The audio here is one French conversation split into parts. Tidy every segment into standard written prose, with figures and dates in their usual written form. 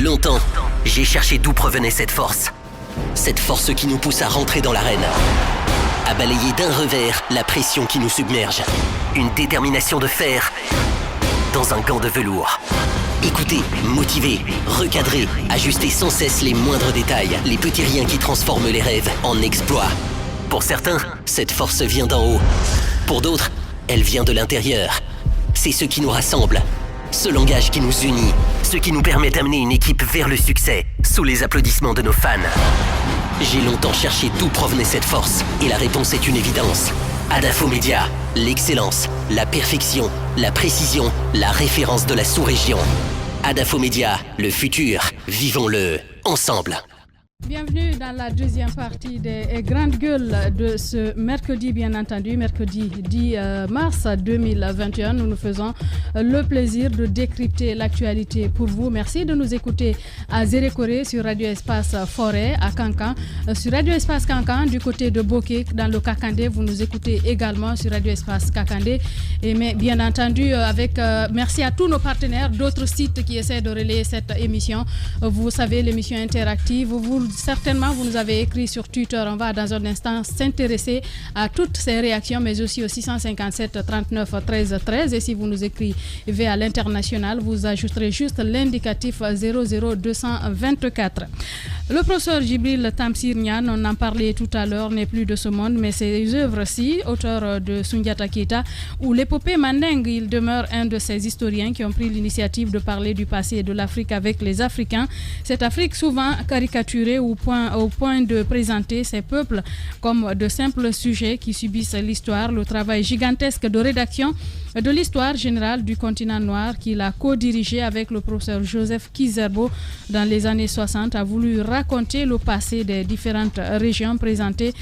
Longtemps, j'ai cherché d'où provenait cette force. Cette force qui nous pousse à rentrer dans l'arène. À balayer d'un revers la pression qui nous submerge. Une détermination de fer dans un gant de velours. Écoutez, motiver, recadrer, ajuster sans cesse les moindres détails, les petits riens qui transforment les rêves en exploits. Pour certains, cette force vient d'en haut. Pour d'autres, elle vient de l'intérieur. C'est ce qui nous rassemble, ce langage qui nous unit, ce qui nous permet d'amener une équipe vers le succès, sous les applaudissements de nos fans. J'ai longtemps cherché d'où provenait cette force, et la réponse est une évidence. Adafo Media, l'excellence, la perfection, la précision, la référence de la sous-région. Adafo Media, le futur, vivons-le ensemble. Bienvenue dans la deuxième partie des grandes gueules de ce mercredi, bien entendu, mercredi 10 mars 2021. Nous nous faisons le plaisir de décrypter l'actualité pour vous. Merci de nous écouter à Zérékoré sur Radio Espace Forêt à Kankan, sur Radio Espace Kankan du côté de Boké dans le Kakandé. Vous nous écoutez également sur Radio Espace Kakandé. Mais bien entendu, merci à tous nos partenaires d'autres sites qui essaient de relayer cette émission. Vous savez, l'émission interactive, certainement, vous nous avez écrit sur Twitter. On va dans un instant s'intéresser à toutes ces réactions, mais aussi au 657 39 13 13. Et si vous nous écrivez à l'international, vous ajouterez juste l'indicatif 00224. Le professeur Djibril Tamsir Niane, on en parlait tout à l'heure, n'est plus de ce monde, mais ses œuvres-ci, auteur de Soundiata Keita ou l'épopée Mandingue, il demeure un de ces historiens qui ont pris l'initiative de parler du passé de l'Afrique avec les Africains. Cette Afrique souvent caricaturée au point de présenter ces peuples comme de simples sujets qui subissent l'histoire. Le travail gigantesque de rédaction de l'histoire générale du continent noir qu'il a co-dirigé avec le professeur Joseph Kizerbo dans les années 60 a voulu raconter le passé des différentes régions, présenter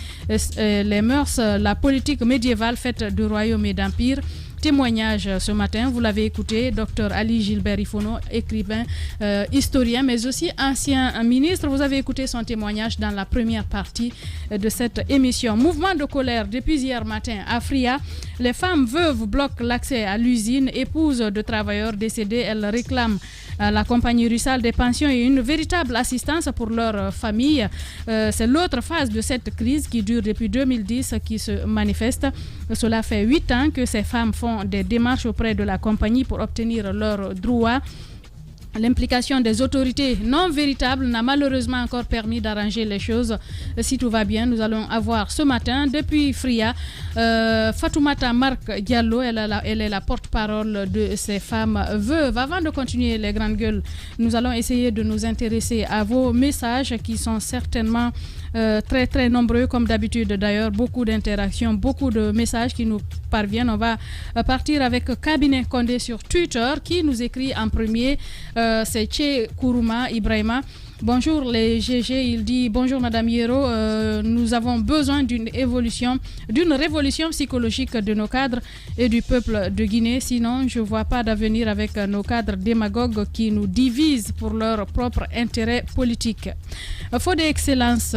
les mœurs, la politique médiévale faite de royaumes et d'empires. Témoignage ce matin, vous l'avez écouté, Dr Ali Gilbert Ifono, écrivain, historien, mais aussi ancien ministre. Vous avez écouté son témoignage dans la première partie de cette émission. Mouvement de colère depuis hier matin à Fria. Les femmes veuves bloquent l'accès à l'usine. Épouses de travailleurs décédés, elles réclament à la compagnie Russal des pensions et une véritable assistance pour leur famille. C'est l'autre phase de cette crise qui dure depuis 2010 qui se manifeste. Cela fait 8 ans que ces femmes font des démarches auprès de la compagnie pour obtenir leurs droits. L'implication des autorités non véritables n'a malheureusement encore permis d'arranger les choses. Si tout va bien, nous allons avoir ce matin, depuis Fria, Fatoumata Marc Diallo. Elle est la porte-parole de ces femmes veuves. Avant de continuer les grandes gueules, nous allons essayer de nous intéresser à vos messages qui sont certainement très très nombreux comme d'habitude. D'ailleurs, beaucoup d'interactions, beaucoup de messages qui nous parviennent. On va partir avec Cabinet Condé sur Twitter qui nous écrit en premier. C'est Tché Kourouma Ibrahima. Bonjour les GG, il dit bonjour Madame Yero, nous avons besoin d'une révolution psychologique de nos cadres et du peuple de Guinée, sinon je ne vois pas d'avenir avec nos cadres démagogues qui nous divisent pour leur propre intérêt politique. Fodé Excellence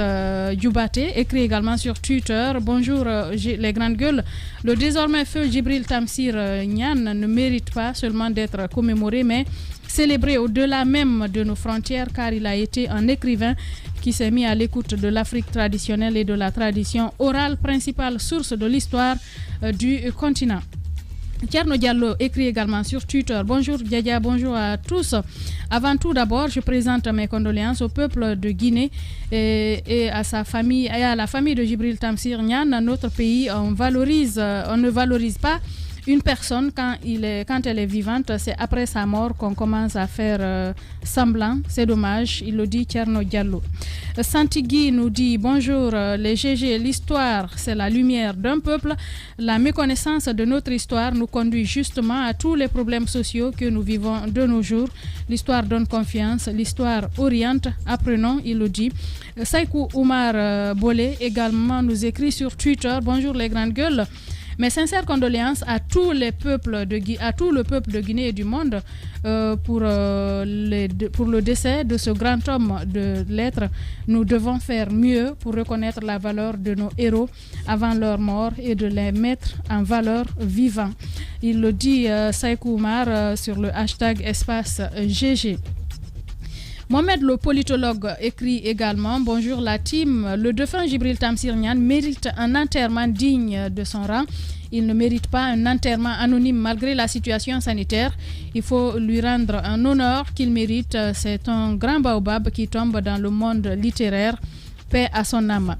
Djoubaté écrit également sur Twitter, bonjour les grandes gueules, le désormais feu Djibril Tamsir Niane ne mérite pas seulement d'être commémoré, mais célébré au-delà même de nos frontières, car il a été un écrivain qui s'est mis à l'écoute de l'Afrique traditionnelle et de la tradition orale, principale source de l'histoire du continent. Tierno Diallo écrit également sur Twitter. Bonjour Diadia, bonjour à tous. Avant tout d'abord, je présente mes condoléances au peuple de Guinée et à sa famille et à la famille de Djibril Tamsir Niane. Notre pays, on ne valorise pas une personne quand elle est vivante. C'est après sa mort qu'on commence à faire semblant. C'est dommage, il le dit Tierno Diallo. Santigui nous dit bonjour les GG, l'histoire c'est la lumière d'un peuple. La méconnaissance de notre histoire nous conduit justement à tous les problèmes sociaux que nous vivons de nos jours. L'histoire donne confiance, l'histoire oriente. Apprenons, il le dit. Saïkou Oumar Bolé également nous écrit sur Twitter. Bonjour les grandes gueules. Mes sincères condoléances à tout le peuple de Guinée et du monde pour le décès de ce grand homme de lettres. Nous devons faire mieux pour reconnaître la valeur de nos héros avant leur mort et de les mettre en valeur vivant. Il le dit Saïkou Oumar sur le hashtag espace GG. Mohamed, le politologue, écrit également: bonjour la team, le défunt Djibril Tamsir Niane mérite un enterrement digne de son rang. Il ne mérite pas un enterrement anonyme malgré la situation sanitaire. Il faut lui rendre un honneur qu'il mérite. C'est un grand baobab qui tombe dans le monde littéraire. Paix à son âme.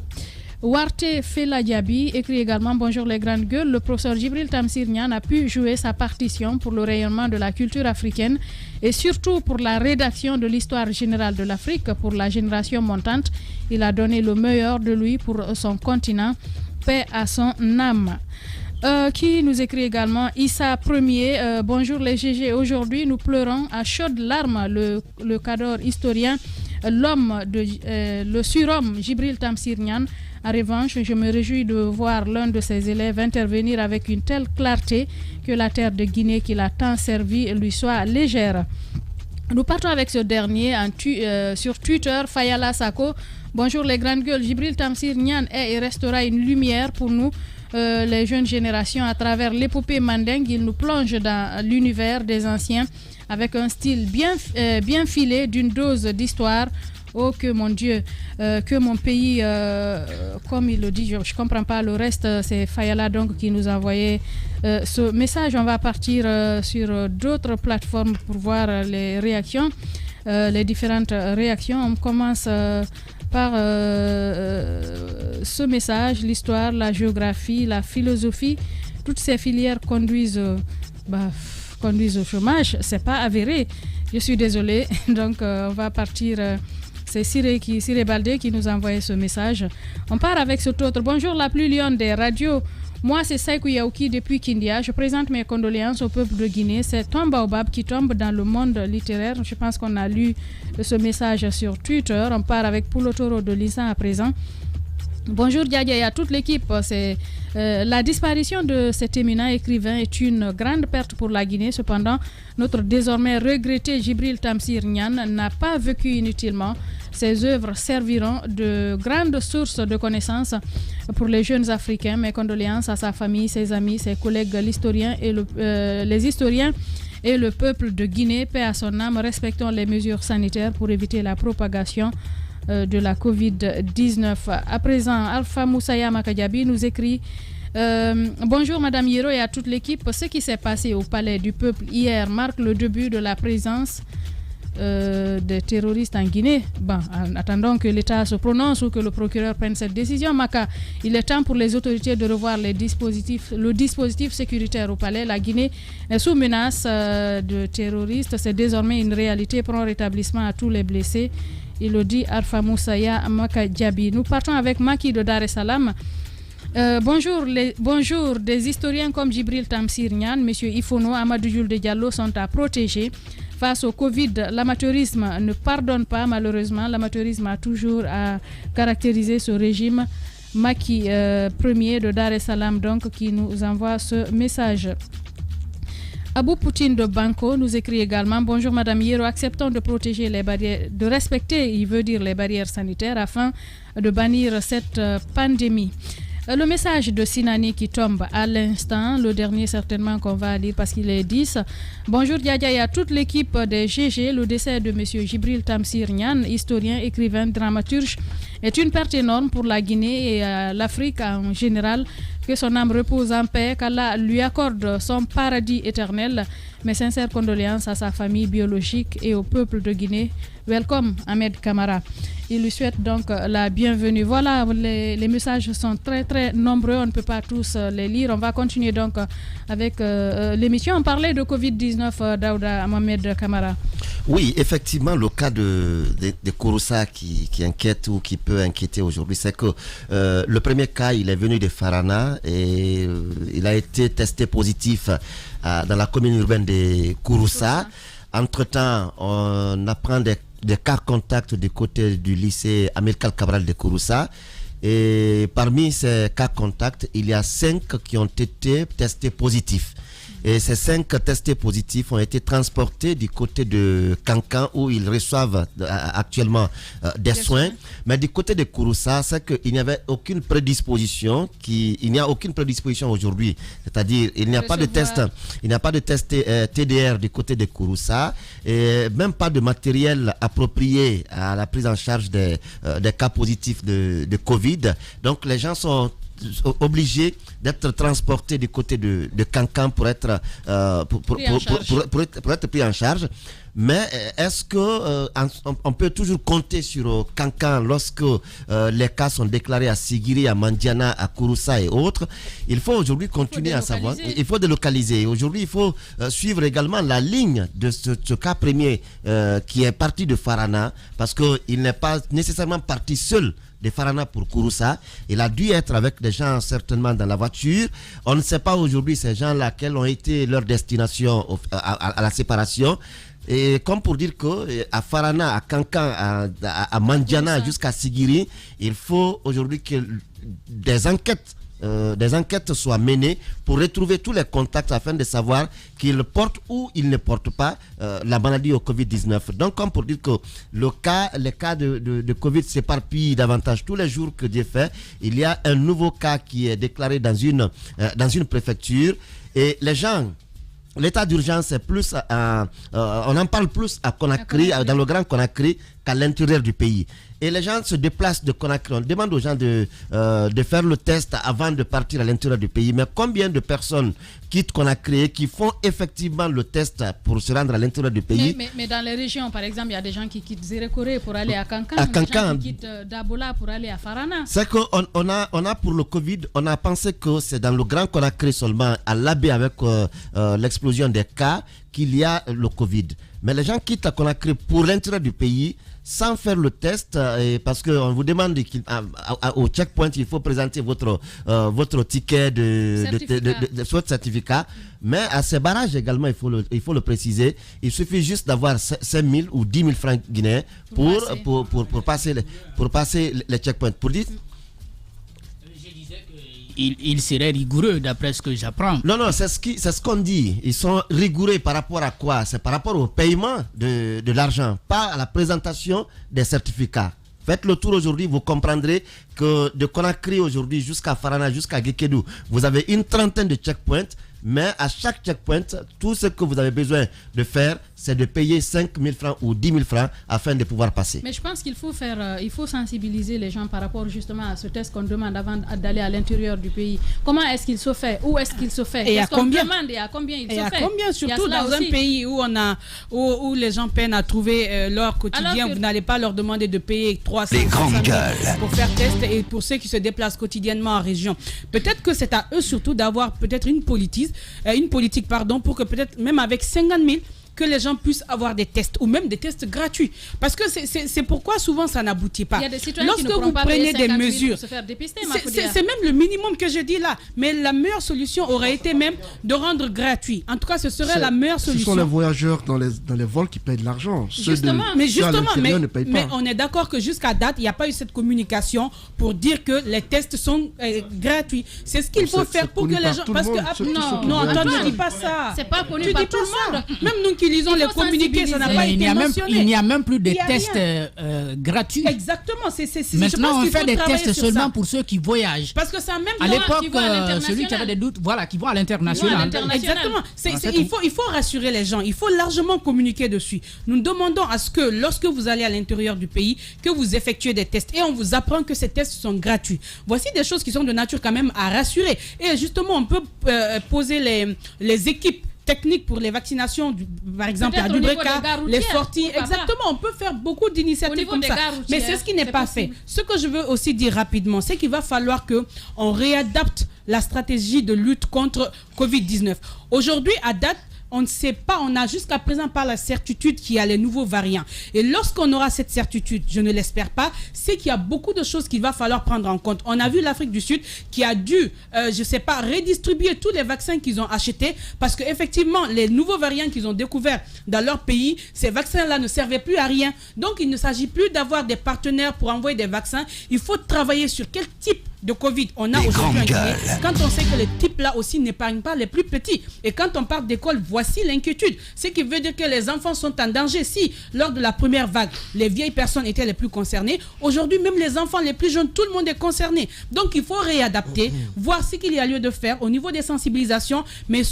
Warte Fela Diaby écrit également: bonjour les grandes gueules, le professeur Djibril Tamsir Niane a pu jouer sa partition pour le rayonnement de la culture africaine et surtout pour la rédaction de l'histoire générale de l'Afrique pour la génération montante. Il a donné le meilleur de lui pour son continent. Paix à son âme. Qui nous écrit également: Issa Premier, bonjour les GG, aujourd'hui nous pleurons à chaudes larmes le cadre historien, le surhomme Djibril Tamsir Niane. En revanche, je me réjouis de voir l'un de ses élèves intervenir avec une telle clarté que la terre de Guinée qui l'a tant servi lui soit légère. Nous partons avec ce dernier sur Twitter. Fayala Sako: bonjour les grandes gueules, Djibril Tamsir Niane est et restera une lumière pour nous, les jeunes générations. À travers l'épopée mandingue, il nous plonge dans l'univers des anciens avec un style bien filé d'une dose d'histoire. Oh que mon Dieu, que mon pays, comme il le dit, je ne comprends pas le reste. C'est Fayala donc qui nous a envoyé ce message. On va partir sur d'autres plateformes pour voir les réactions, les différentes réactions. On commence par ce message: l'histoire, la géographie, la philosophie, toutes ces filières conduisent au chômage. C'est pas avéré. Je suis désolée. Donc on va partir. C'est Siré Baldé qui nous a envoyé ce message. On part avec cet autre. Bonjour la plus lionne des radios. Moi, c'est Saïkou Yaouki depuis Kindia. Je présente mes condoléances au peuple de Guinée. C'est un baobab qui tombe dans le monde littéraire. Je pense qu'on a lu ce message sur Twitter. On part avec Poulotoro de Lisa à présent. Bonjour Diadia et à toute l'équipe. La disparition de cet éminent écrivain est une grande perte pour la Guinée. Cependant, notre désormais regretté Djibril Tamsir Niane n'a pas vécu inutilement. Ses œuvres serviront de grandes sources de connaissances pour les jeunes Africains. Mes condoléances à sa famille, ses amis, ses collègues les historiens et le peuple de Guinée. Paix à son âme. Respectons les mesures sanitaires pour éviter la propagation de la Covid-19. À présent, Alpha Moussaya Makadjabi nous écrit: bonjour Madame Hiro et à toute l'équipe. Ce qui s'est passé au palais du peuple hier marque le début de la présence des terroristes en Guinée. Bon, en attendant que l'État se prononce ou que le procureur prenne cette décision, Maka, il est temps pour les autorités de revoir le dispositif sécuritaire au palais. La Guinée est sous menace de terroristes. C'est désormais une réalité. Prompt rétablissement à tous les blessés. Il le dit Alpha Moussaya Makadjabi. Nous partons avec Maki de Dar es Salaam. Bonjour, des historiens comme Djibril Tamsir Niane, M. Ifono, Amadou Jules de Diallo sont à protéger. Face au Covid, l'amateurisme ne pardonne pas, malheureusement. L'amateurisme a toujours caractérisé ce régime. Maki premier de Dar es Salaam donc qui nous envoie ce message. Abou Poutine de Banco nous écrit également: bonjour Madame Hiro, acceptons de protéger les barrières, de respecter, il veut dire les barrières sanitaires afin de bannir cette pandémie. Le message de Sinani qui tombe à l'instant, le dernier certainement qu'on va lire parce qu'il est 10. Bonjour Diadia et à toute l'équipe des GG. Le décès de M. Djibril Tamsir Niane, historien, écrivain, dramaturge, est une perte énorme pour la Guinée et l'Afrique en général. Que son âme repose en paix, qu'Allah lui accorde son paradis éternel. Mes sincères condoléances à sa famille biologique et au peuple de Guinée. Welcome Ahmed Kamara. Il lui souhaite donc la bienvenue. Voilà, les messages sont très très nombreux, on ne peut pas tous les lire. On va continuer donc avec l'émission. On parlait de Covid-19, Daouda Mohamed Kamara. Oui, effectivement, le cas de Kouroussa qui inquiète ou qui peut inquiéter aujourd'hui, c'est que le premier cas, il est venu de Farana et il a été testé positif dans la commune urbaine de Kouroussa. Entre-temps, on apprend des cas contacts du côté du lycée Amilcar Cabral de Kouroussa. Et parmi ces cas contacts, il y a 5 qui ont été testés positifs. Et ces 5 testés positifs ont été transportés du côté de Kankan où ils reçoivent actuellement des soins. Mais du côté de Kouroussa, c'est qu'il n'y avait aucune prédisposition, il n'y a aucune prédisposition aujourd'hui. C'est-à-dire, il n'y a pas de test, TDR du côté de Kouroussa et même pas de matériel approprié à la prise en charge des cas positifs de Covid. Donc, les gens sont obligés d'être transportés du côté de Kankan pour être pris en charge. Mais est-ce que on peut toujours compter sur Kankan lorsque les cas sont déclarés à Sigiri, à Mandiana, à Kouroussa et autres? Il faut aujourd'hui continuer à savoir. Il faut délocaliser. Aujourd'hui, il faut suivre également la ligne de ce cas premier qui est parti de Farana, parce qu'il n'est pas nécessairement parti seul de Farana pour Kouroussa. Il a dû être avec des gens certainement dans la voiture. On ne sait pas aujourd'hui ces gens-là quelles ont été leur destination à la séparation. Et comme pour dire que à Farana, à Kankan, à Mandiana jusqu'à Sigiri, il faut aujourd'hui que des enquêtes soient menées pour retrouver tous les contacts afin de savoir qu'ils portent ou ils ne portent pas la maladie au Covid-19. Donc, comme pour dire que les cas de Covid s'éparpillent davantage tous les jours que Dieu fait, il y a un nouveau cas qui est déclaré dans une préfecture et les gens... L'état d'urgence est plus, on en parle plus à Conakry, dans le Grand Conakry, qu'à l'intérieur du pays. Et les gens se déplacent de Conakry. On demande aux gens de faire le test avant de partir à l'intérieur du pays. Mais combien de personnes quittent Conakry qui font effectivement le test pour se rendre à l'intérieur du pays? Mais dans les régions, par exemple, il y a des gens qui quittent Zérekoré pour aller à Kankan, des gens qui quittent Dabola pour aller à Farana. C'est qu'on a pour le Covid, on a pensé que c'est dans le Grand Conakry seulement, à l'Abbé avec l'explosion des cas, qu'il y a le Covid. Mais les gens quittent la Conakry pour l'intérieur du pays sans faire le test parce qu'on vous demande au checkpoint, il faut présenter votre ticket de certificat. Mais à ces barrages également, il faut le préciser, il suffit juste d'avoir 5 000 ou 10 000 francs guinéens pour passer les checkpoints. Pour dire... Il serait rigoureux d'après ce que j'apprends. Non, c'est ce qu'on dit. Ils sont rigoureux par rapport à quoi? C'est par rapport au paiement de l'argent, pas à la présentation des certificats. Faites le tour aujourd'hui, vous comprendrez que de Conakry aujourd'hui jusqu'à Farana, jusqu'à Guékédou, vous avez une trentaine de checkpoints. Mais à chaque checkpoint, tout ce que vous avez besoin de faire, c'est de payer 5 000 francs ou 10 000 francs afin de pouvoir passer. Mais je pense qu'il faut sensibiliser les gens par rapport justement à ce test qu'on demande avant d'aller à l'intérieur du pays. Comment est-ce qu'il se fait? Où est-ce qu'il se fait? Et à combien? Et à combien il se fait? Et à combien? Surtout dans un pays où les gens peinent à trouver leur quotidien. Vous n'allez pas leur demander de payer 300 pour faire test et pour ceux qui se déplacent quotidiennement en région. Peut-être que c'est à eux surtout d'avoir peut-être une politique pour que peut-être même avec 50 000 que les gens puissent avoir des tests ou même des tests gratuits. Parce que c'est pourquoi souvent ça n'aboutit pas. Il y a des citoyens qui ne pourront pas payer 50 000 pour se faire dépister. C'est même le minimum que je dis là. Mais la meilleure solution aurait été même de rendre gratuit. En tout cas, ce serait la meilleure solution. Ce sont les voyageurs dans les vols qui payent de l'argent. Mais on est d'accord que jusqu'à date, il n'y a pas eu cette communication pour dire que les tests sont gratuits. C'est ce qu'il faut faire pour que les gens... Parce que non, toi ne dis pas ça. C'est pas connu par tout le monde. Même nous qui lisons les communiqués, ça n'a pas été mentionné. Il n'y a même plus de tests gratuits. Exactement. Maintenant, on fait des tests seulement pour ceux qui voyagent. Parce que ça même à l'époque, celui qui avait des doutes, qui vont à l'international. Exactement. Il faut rassurer les gens. Il faut largement communiquer dessus. Nous demandons à ce que lorsque vous allez à l'intérieur du pays, que vous effectuez des tests et on vous apprend que ces tests sont gratuits. Voici des choses qui sont de nature quand même à rassurer. Et justement, on peut poser les équipes techniques pour les vaccinations, par exemple à Dubreka, les sorties. Exactement, on peut faire beaucoup d'initiatives comme ça. Mais c'est ce qui n'est pas fait. Ce que je veux aussi dire rapidement, c'est qu'il va falloir qu'on réadapte la stratégie de lutte contre Covid-19. Aujourd'hui, à date, on ne sait pas, on n'a jusqu'à présent pas la certitude qu'il y a les nouveaux variants. Et lorsqu'on aura cette certitude, je ne l'espère pas, c'est qu'il y a beaucoup de choses qu'il va falloir prendre en compte. On a vu l'Afrique du Sud qui a dû, redistribuer tous les vaccins qu'ils ont achetés parce qu'effectivement, les nouveaux variants qu'ils ont découverts dans leur pays, ces vaccins-là ne servaient plus à rien. Donc, il ne s'agit plus d'avoir des partenaires pour envoyer des vaccins. Il faut travailler sur quel type de Covid on a aujourd'hui en Guinée, quand on sait que les types là aussi n'épargnent pas les plus petits, et quand on parle d'école, voici l'inquiétude, ce qui veut dire que les enfants sont en danger. Si lors de la première vague, les vieilles personnes étaient les plus concernées, aujourd'hui même les enfants les plus jeunes, tout le monde est concerné. Donc il faut réadapter, voir ce qu'il y a lieu de faire au niveau des sensibilisations, mais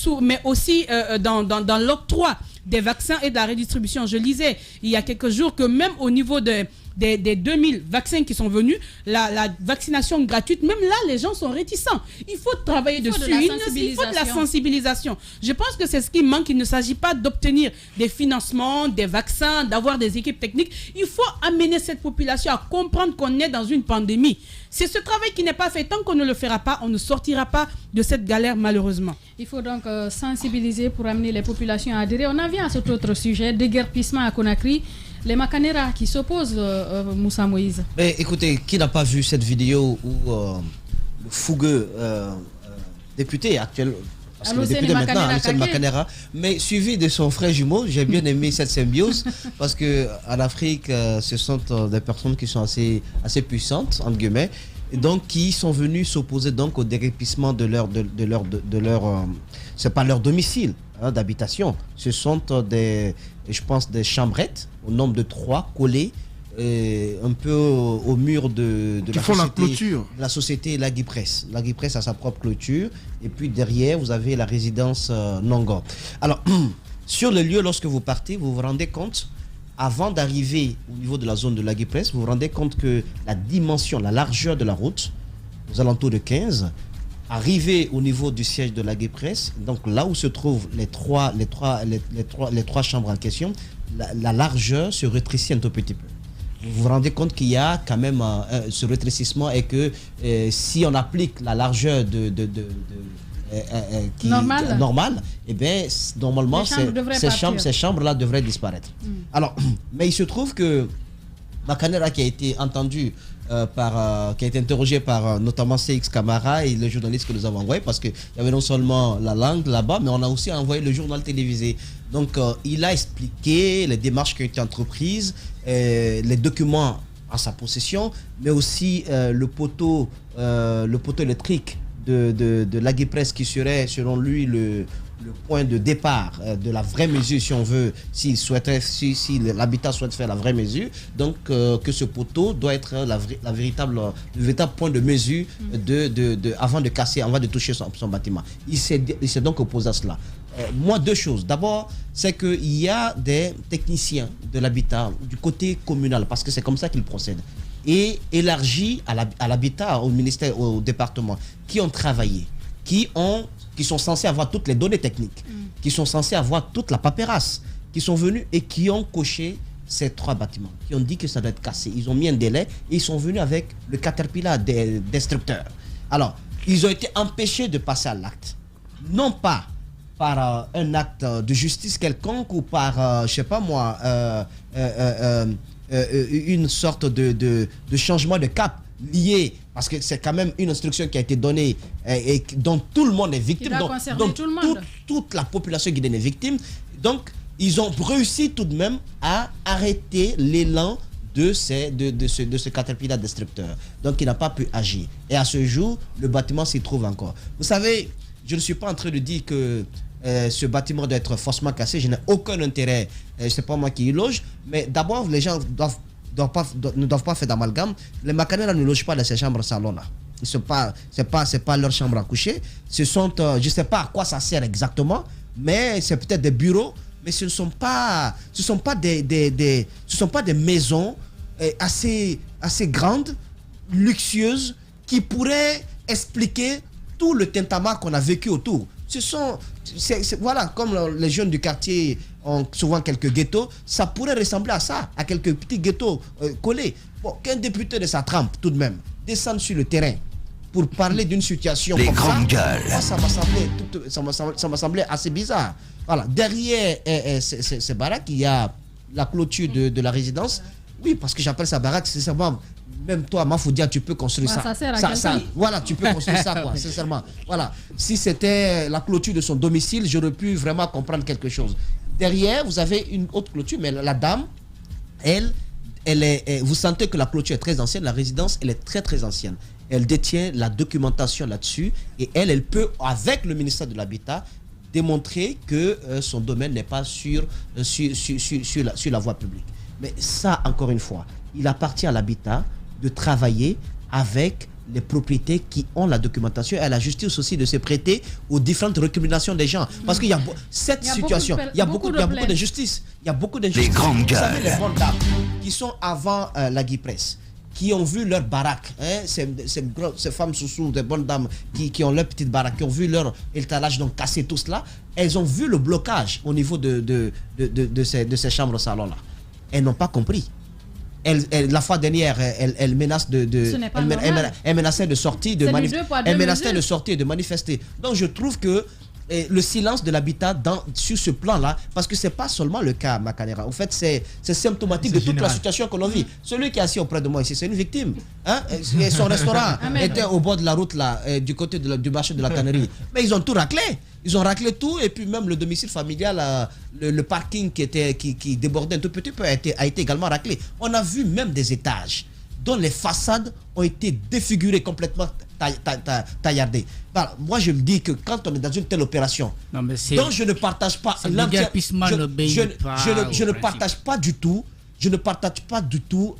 aussi dans l'octroi des vaccins et de la redistribution. Je lisais il y a quelques jours que même au niveau des 2000 vaccins qui sont venus, la vaccination gratuite, même là, les gens sont réticents. Il faut travailler dessus. Il faut de la sensibilisation. Je pense que c'est ce qui manque. Il ne s'agit pas d'obtenir des financements, des vaccins, d'avoir des équipes techniques. Il faut amener cette population à comprendre qu'on est dans une pandémie. C'est ce travail qui n'est pas fait. Tant qu'on ne le fera pas, on ne sortira pas de cette galère, malheureusement. Il faut donc sensibiliser pour amener les populations à adhérer. On en vient à cet autre sujet, déguerpissement à Conakry. Les Makanera qui s'opposent, Moussa Moïse. Mais écoutez, qui n'a pas vu cette vidéo où le fougueux député actuel, parce que le député maintenant, Alocene Makanera, mais suivi de son frère jumeau, j'ai bien aimé cette symbiose, parce qu'en Afrique, ce sont des personnes qui sont assez puissantes, entre guillemets, et donc qui sont venus s'opposer donc au déguerpissement de leur c'est pas leur domicile d'habitation, ce sont je pense des chambrettes au nombre de 3 collées un peu au mur de la société Lagui Presse. Lagui Presse a sa propre clôture, et puis derrière vous avez la résidence Nongo. Alors sur le lieu, lorsque vous partez, vous vous rendez compte, avant d'arriver au niveau de la zone de Lagui Presse, vous vous rendez compte que la dimension, la largeur de la route, aux alentours de 15, arrivé au niveau du siège de Lagui Presse, donc là où se trouvent les trois chambres en question, la largeur se rétrécit un tout petit peu. Vous vous rendez compte qu'il y a quand même ce rétrécissement, et que si on applique la largeur normale, eh bien, normalement, ces chambres-là devraient disparaître. Alors, mais il se trouve que Makanera, qui a été entendu qui a été interrogé par notamment CX Camara et le journaliste que nous avons envoyé, parce qu'il y avait non seulement la langue là-bas, mais on a aussi envoyé le journal télévisé. Donc il a expliqué les démarches qui ont été entreprises, les documents en sa possession, mais aussi le poteau électrique de Lagui Presse, qui serait selon lui le point de départ de la vraie mesure, si on veut, si l'habitat souhaite faire la vraie mesure, donc que ce poteau doit être le véritable point de mesure avant de casser, avant de toucher son bâtiment. Il s'est donc opposé à cela. Moi, 2 choses. D'abord, c'est qu'il y a des techniciens de l'habitat du côté communal, parce que c'est comme ça qu'ils procèdent, et élargi à l'habitat, au ministère, au département, qui ont travaillé, qui sont censés avoir toutes les données techniques, qui sont censés avoir toute la paperasse, qui sont venus et qui ont coché ces 3 bâtiments, qui ont dit que ça doit être cassé. Ils ont mis un délai et ils sont venus avec le caterpillar destructeur. Alors, ils ont été empêchés de passer à l'acte. Non pas par un acte de justice quelconque ou par, je sais pas moi, une sorte de changement de cap lié, parce que c'est quand même une instruction qui a été donnée et dont tout le monde est victime, donc toute la population guinéenne est victime. Donc ils ont réussi tout de même à arrêter l'élan de ce caterpillar destructeur, donc il n'a pas pu agir, et à ce jour le bâtiment s'y trouve encore. Vous savez, je ne suis pas en train de dire que ce bâtiment doit être forcément cassé, je n'ai aucun intérêt, c'est pas moi qui y loge, mais d'abord les gens ne doivent pas faire d'amalgame. Les Makanera ne logent pas dans ces chambres salons-là. C'est pas leur chambre à coucher. Ce sont, je ne sais pas à quoi ça sert exactement, mais c'est peut-être des bureaux, mais ce ne sont pas des maisons assez grandes, luxueuses, qui pourraient expliquer tout le tintamarre qu'on a vécu autour. Voilà, comme les jeunes du quartier ont souvent quelques ghettos, ça pourrait ressembler à ça, à quelques petits ghettos collés. Bon, qu'un député de sa trempe, tout de même, descende sur le terrain pour parler d'une situation comme ça, ça m'a semblé assez bizarre. Voilà, derrière ces baraques, il y a la clôture de la résidence. Oui, parce que j'appelle ça baraque, sincèrement. Même toi, Mafoudia, tu peux construire ça. Ça sert à ça, voilà, tu peux construire ça, quoi, sincèrement. Voilà. Si c'était la clôture de son domicile, j'aurais pu vraiment comprendre quelque chose. Derrière, vous avez une autre clôture, mais la dame, elle est, vous sentez que la clôture est très ancienne, la résidence, elle est très très ancienne. Elle détient la documentation là-dessus et elle peut, avec le ministère de l'Habitat, démontrer que son domaine n'est pas sur la voie publique. Mais ça, encore une fois, il appartient à l'Habitat de travailler avec les propriétés qui ont la documentation et à la justice aussi de se prêter aux différentes récriminations des gens. Parce qu'il y a cette situation, il y a beaucoup d'injustice. Il y a beaucoup d'injustice. Les grandes gueules. Les bonnes dames qui sont avant la Guy-Presse, qui ont vu leur baraque, ces femmes sous des bonnes dames qui ont leur petite baraque, qui ont vu leur étalage donc casser tout cela, elles ont vu le blocage au niveau de ces chambres salons-là. Elles n'ont pas compris. La fois dernière, elle menace elle menaçait de sortir, de manifester. Donc je trouve que le silence de l'Habitat sur ce plan-là, parce que c'est pas seulement le cas Makanera. En fait, c'est symptomatique de toute la situation que l'on vit. Celui qui est assis auprès de moi ici, c'est une victime. Et son restaurant était au bord de la route là, du côté du marché de la tannerie. Mais ils ont tout raclé. Ils ont raclé tout et puis même le domicile familial, le parking qui débordait un tout petit peu a été également raclé. On a vu même des étages dont les façades ont été défigurées, complètement taillardées. Moi, je me dis que quand on est dans une telle opération, dont je ne partage pas je ne partage pas du tout,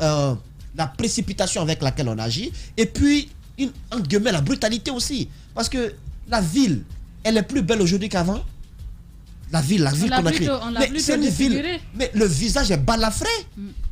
la précipitation avec laquelle on agit, et puis entre guillemets la brutalité aussi, parce que la ville, elle est plus belle aujourd'hui qu'avant. La ville qu'on a créée. Mais c'est une ville. Mais le visage est balafré.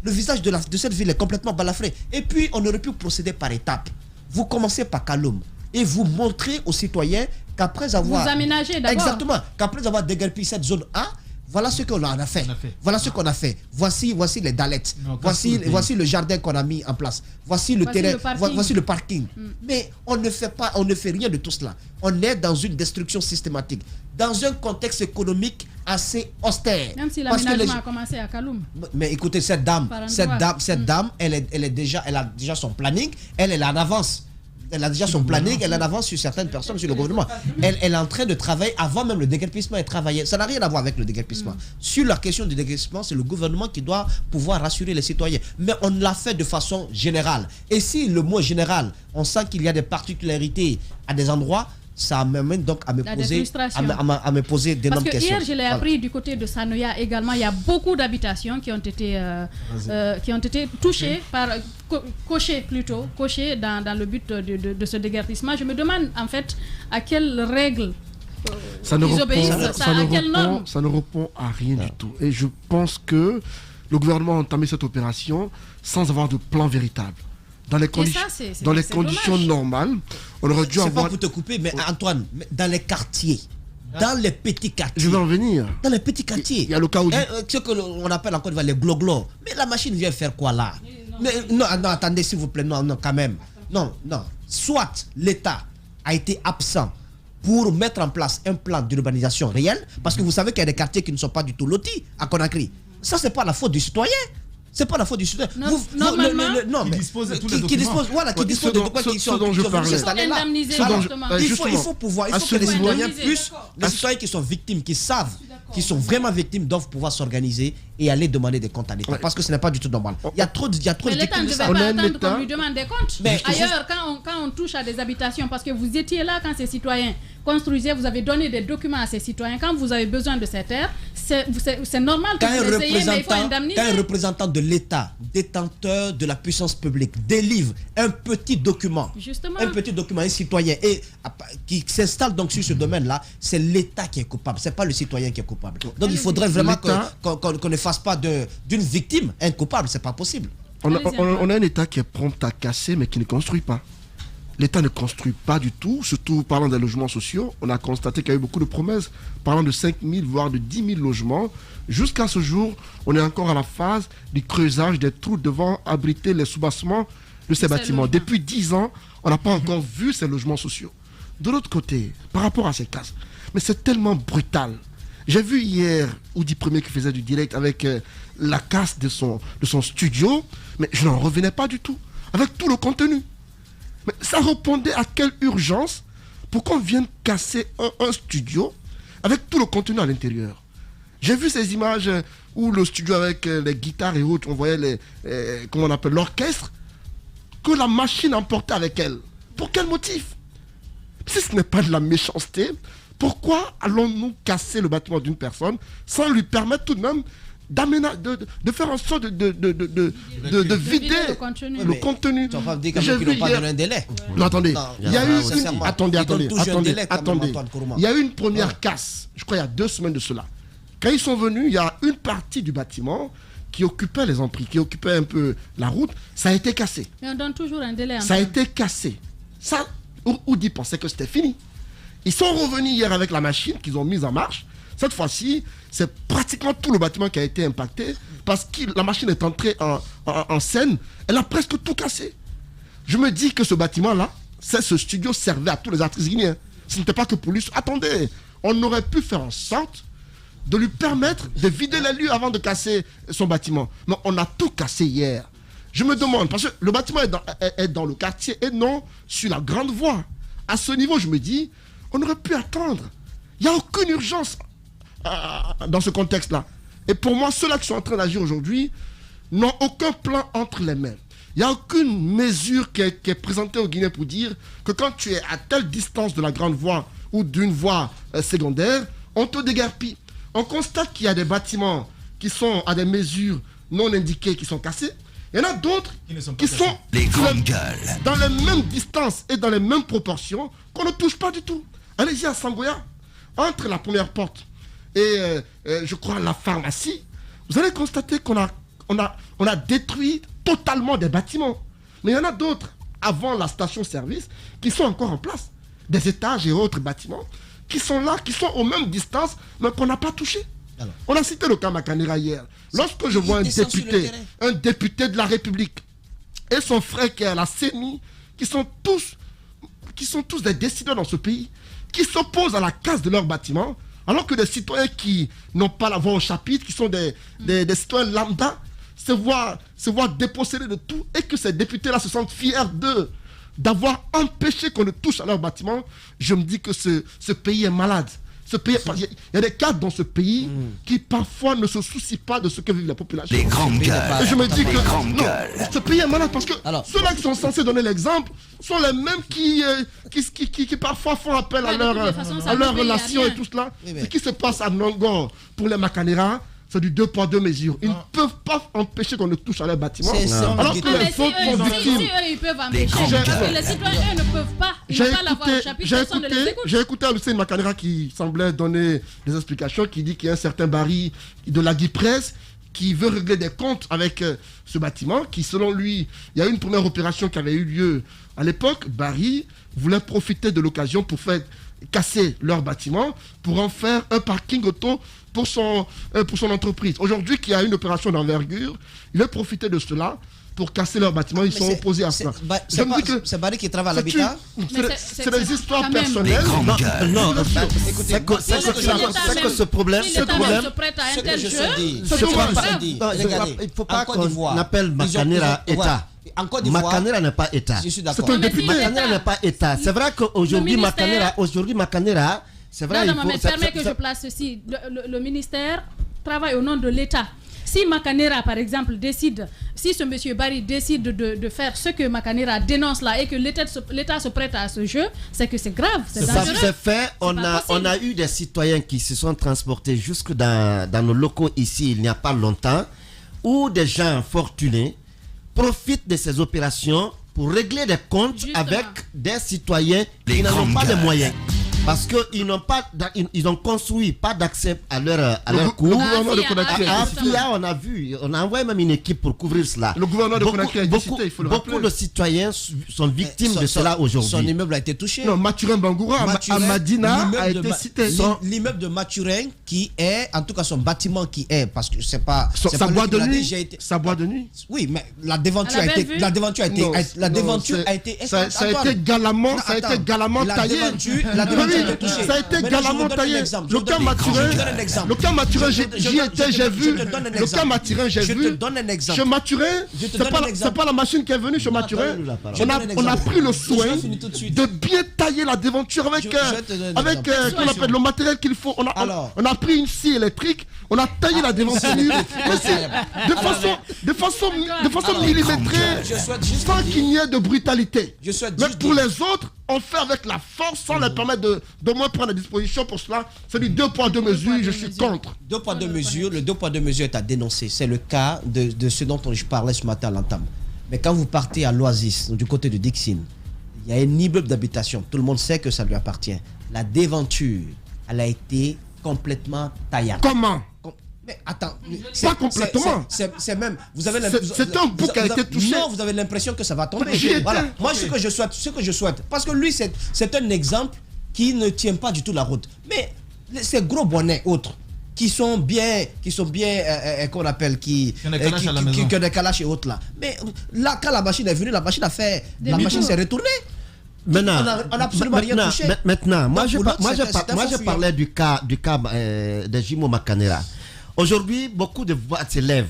Le visage de cette ville est complètement balafré. Et puis, on aurait pu procéder par étapes. Vous commencez par Kaloum et vous montrez aux citoyens qu'après avoir... Vous aménagez d'abord. Exactement. Qu'après avoir déguerpi cette zone A, voilà ce qu'on a fait. Voilà ce qu'on a fait. Voici les dalettes. Voici le jardin qu'on a mis en place. Voici le terrain. Voici le parking. Mais on ne fait rien de tout cela. On est dans une destruction systématique. Dans un contexte économique assez austère. Même si l'aménagement a commencé à Kaloum. Mais écoutez, cette dame, elle a déjà son planning. Elle est en avance. Elle a déjà son planning, elle en avance sur certaines personnes, sur le gouvernement. Elle est en train de travailler avant même le déguerpissement et travailler. Ça n'a rien à voir avec le déguerpissement. Sur la question du déguerpissement, c'est le gouvernement qui doit pouvoir rassurer les citoyens. Mais on l'a fait de façon générale. Et si le mot général, on sent qu'il y a des particularités à des endroits, ça m'amène donc à me poser d'énormes questions. Parce que hier, je l'ai appris du côté de Sanoya également, il y a beaucoup d'habitations qui ont été touchées, cochées dans le but de ce déguerpissement. Je me demande en fait à quelles règles ils obéissent, à quelles normes. Ça ne répond à rien du tout. Et je pense que le gouvernement a entamé cette opération sans avoir de plan véritable. Dans les conditions normales, on aurait dû avoir... C'est pas pour te couper, mais Antoine, dans les quartiers, dans les petits quartiers... Je vais en venir. Dans les petits quartiers. Il y a le cas où... Ce qu'on appelle encore les gloglos. Mais la machine vient faire quoi là? Non, attendez s'il vous plaît, non, quand même. Non. Soit l'État a été absent pour mettre en place un plan d'urbanisation réel, parce que vous savez qu'il y a des quartiers qui ne sont pas du tout lotis à Conakry. Ça, c'est pas la faute du citoyen. C'est pas la faute du citoyen. Normalement, qui dispose de tous les documents. Qui dispose de documents qui sont indemnisés. Il faut que les citoyens puissent, les citoyens qui sont victimes, qui savent, qui sont vraiment victimes, doivent pouvoir s'organiser et aller demander des comptes à l'État. Parce que ce n'est pas du tout normal. Il y a trop de victimes. Mais l'État ne devait pas attendre qu'on lui demande des comptes. Ailleurs, quand on touche à des habitations, parce que vous étiez là quand ces citoyens construisaient, vous avez donné des documents à ces citoyens. Quand vous avez besoin de cette terre, c'est normal que vous essayiez, mais il faut indemniser. Quand un représentant de l'État, détenteur de la puissance publique, délivre un petit document, un citoyen, et qui s'installe donc sur ce domaine-là, c'est l'État qui est coupable, c'est pas le citoyen qui est coupable. Donc il faudrait vraiment qu'on ne fasse pas d'une victime un coupable, c'est pas possible. On a un État qui est prompt à casser, mais qui ne construit pas. L'État ne construit pas du tout, surtout parlant des logements sociaux. On a constaté qu'il y a eu beaucoup de promesses, parlant de 5 000, voire de 10 000 logements. Jusqu'à ce jour, on est encore à la phase du creusage des trous devant abriter les soubassements de ces bâtiments. Depuis 10 ans, on n'a pas encore vu ces logements sociaux. De l'autre côté, par rapport à ces cases, mais c'est tellement brutal. J'ai vu hier Oudi Premier qui faisait du direct avec la casse de son studio, mais je n'en revenais pas du tout, avec tout le contenu. Mais ça répondait à quelle urgence pour qu'on vienne casser un studio avec tout le contenu à l'intérieur. J'ai vu ces images où le studio avec les guitares et autres, on voyait comment on appelle l'orchestre, que la machine emportait avec elle. Pour quel motif? Si ce n'est pas de la méchanceté, pourquoi allons-nous casser le bâtiment d'une personne sans lui permettre tout de même de faire en sorte de vider le contenu. J'ai vu hier un délai. Non, attendez. Il y a eu Il y a eu une première casse, je crois il y a 2 semaines de cela. Quand ils sont venus, il y a une partie du bâtiment qui occupait les empris, qui occupait un peu la route, ça a été cassé. Mais on donne toujours un délai. Ça a été cassé. Ça, Oudi pensait que c'était fini. Ils sont revenus hier avec la machine qu'ils ont mise en marche. Cette fois-ci, c'est pratiquement tout le bâtiment qui a été impacté parce que la machine est entrée en scène. Elle a presque tout cassé. Je me dis que ce bâtiment-là, ce studio servait à tous les artistes guinéens. Ce n'était pas que pour lui. Attendez, on aurait pu faire en sorte de lui permettre de vider les lieux avant de casser son bâtiment. Mais on a tout cassé hier. Je me demande, parce que le bâtiment est dans le quartier et non sur la grande voie. À ce niveau, je me dis, on aurait pu attendre. Il n'y a aucune urgence dans ce contexte-là. Et pour moi, ceux-là qui sont en train d'agir aujourd'hui n'ont aucun plan entre les mains. Il n'y a aucune mesure qui est présentée au Guinée pour dire que quand tu es à telle distance de la grande voie ou d'une voie secondaire, on te déguerpit. On constate qu'il y a des bâtiments qui sont à des mesures non indiquées qui sont cassés. Il y en a d'autres qui sont les grandes gueules dans les mêmes distances et dans les mêmes proportions qu'on ne touche pas du tout. Allez-y à Samboya, entre la première porte et je crois la pharmacie, vous allez constater qu'on a détruit totalement des bâtiments. Mais il y en a d'autres avant la station-service qui sont encore en place. Des étages et autres bâtiments qui sont là, qui sont aux mêmes distances, mais qu'on n'a pas touché. Alors, on a cité le cas Makanera hier. Lorsque je vois un député de la République et son frère qui est à la CENI, qui sont tous des décideurs dans ce pays, qui s'opposent à la casse de leurs bâtiments, alors que des citoyens qui n'ont pas la voix au chapitre, qui sont des citoyens lambda, se voient dépossédés de tout, et que ces députés-là se sentent fiers d'avoir empêché qu'on ne touche à leurs bâtiments. Je me dis que ce pays est malade. Il y a des cadres dans ce pays qui parfois ne se soucient pas de ce que vivent les populations. Les grandes gueules. Et je me dis que non, ce pays est malade parce que ceux-là qui sont censés donner l'exemple sont les mêmes qui parfois font appel à leurs relations et tout cela. Ce qui se passe à Nongor pour les Makanera, c'est du 2 poids 2 mesures. Ils ne peuvent pas empêcher qu'on ne touche à leurs bâtiments. Alors que les autres sont victimes. Si eux, ils peuvent empêcher. Parce que les citoyens, eux, ne peuvent pas. Ils n'ont pas la voix au chapitre. J'ai écouté Lucien Makanera qui semblait donner des explications, qui dit qu'il y a un certain Barry de la Guy-Presse qui veut régler des comptes avec ce bâtiment, qui selon lui, il y a eu une première opération qui avait eu lieu à l'époque. Barry voulait profiter de l'occasion pour faire casser leur bâtiment, pour en faire un parking auto pour son entreprise. Aujourd'hui, qu'il y a une opération d'envergure, il veut profiter de cela pour casser leur bâtiment. Ils sont opposés à cela. C'est Barry qui travaille à l'habitat. C'est des histoires personnelles. Non, c'est que ce problème, il ne faut pas qu'on appelle Makanera État. Makanera n'est pas État. Je suis d'accord. Makanera n'est pas État. C'est vrai qu'aujourd'hui, Makanera, c'est vrai. Non, mais permets que je place ceci. Le ministère travaille au nom de l'État. Si Makanera, par exemple, si ce monsieur Barry décide de faire ce que Makanera dénonce là et que l'État se prête à ce jeu, c'est que c'est grave, c'est dangereux. Ça fait, on a eu des citoyens qui se sont transportés jusque dans nos locaux ici il n'y a pas longtemps, où des gens fortunés profitent de ces opérations pour régler des comptes avec des citoyens qui n'en ont pas les moyens. Parce qu'ils ont construit pas d'accès à leur cours. À Afia, on a envoyé même une équipe pour couvrir cela. Le gouverneur de Conakry a été cité, il faut le rappeler. Beaucoup de citoyens sont victimes de cela aujourd'hui. Son immeuble a été touché. Non, Mathurin Bangoura, à Madina, a été cité. L'immeuble de Mathurin qui est, en tout cas son bâtiment qui est, parce que c'est pas... Sa boîte de nuit. Sa boîte de nuit. Oui, mais la déventure a été... Ça a été galamment taillé. ça a été galamment taillé. Le cas Mathurin, j'y étais, j'ai vu. Le cas Mathurin, j'ai vu. Je te donne un exemple. Chez Mathurin, c'est pas la machine qui est venue chez Mathurin. On a pris le soin de bien tailler la devanture avec qu'on appelle le matériel qu'il faut. On a pris une scie électrique, on a taillé la devanture de façon millimétrée, sans qu'il n'y ait de brutalité. Mais pour les autres, on fait avec la force sans leur permettre de moins prendre des dispositions pour cela. C'est du 2 poids 2 mesures, je suis contre. 2 poids 2 mesures, le 2 poids 2 mesures est à dénoncer. C'est le cas de ce dont je parlais ce matin à l'entame. Mais quand vous partez à l'Oasis, du côté de Dixine, il y a un immeuble d'habitation. Tout le monde sait que ça lui appartient. La devanture, elle a été complètement taillée. Comment? Mais attends, pas complètement. C'est même. Vous avez c'est un bout qui a été touché. Non, vous avez l'impression que ça va tomber. Voilà. Moi, ce que je souhaite, parce que lui, c'est un exemple qui ne tient pas du tout la route. Mais ces gros bonnets autres qui sont bien, qu'on appelle, qui ont des calaches et autres là. Mais là, quand la machine est venue, la machine s'est retournée. Maintenant, on a absolument rien touché. Maintenant, moi je parlais du cas de Jimo Makanera. Aujourd'hui, beaucoup de voix s'élèvent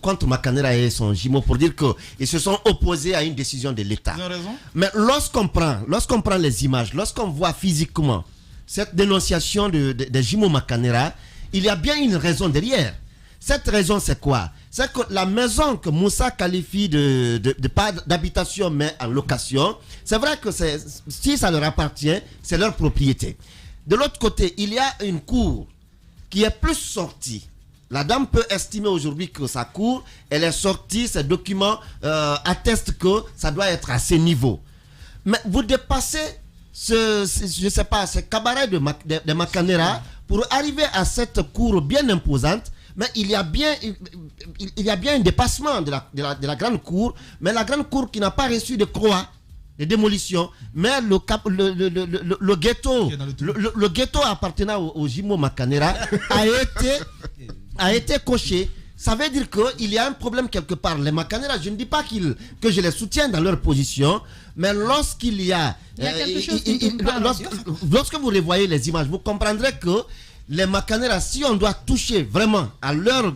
contre Makanera et son Jimo pour dire qu'ils se sont opposés à une décision de l'État. Ils ont raison. Mais lorsqu'on prend les images, lorsqu'on voit physiquement cette dénonciation de Jimo Makanera, il y a bien une raison derrière. Cette raison, c'est quoi? C'est que la maison que Moussa qualifie pas d'habitation mais en location, c'est vrai que si ça leur appartient, c'est leur propriété. De l'autre côté, il y a une cour qui est plus sortie. La dame peut estimer aujourd'hui que sa cour, elle est sortie, ses documents attestent que ça doit être à ce niveau. Mais vous dépassez ce cabaret de Makanera pour arriver à cette cour bien imposante. Mais il y a bien un dépassement de la grande cour, mais la grande cour qui n'a pas reçu de croix de démolition, mais le ghetto appartenant au Jimo Makanera a été coché. Ça veut dire qu'il y a un problème quelque part. Les Makanera, je ne dis pas que je les soutiens dans leur position, mais lorsqu'il y a lorsque vous revoyez les images, vous comprendrez que les Makanera, si on doit toucher vraiment à leur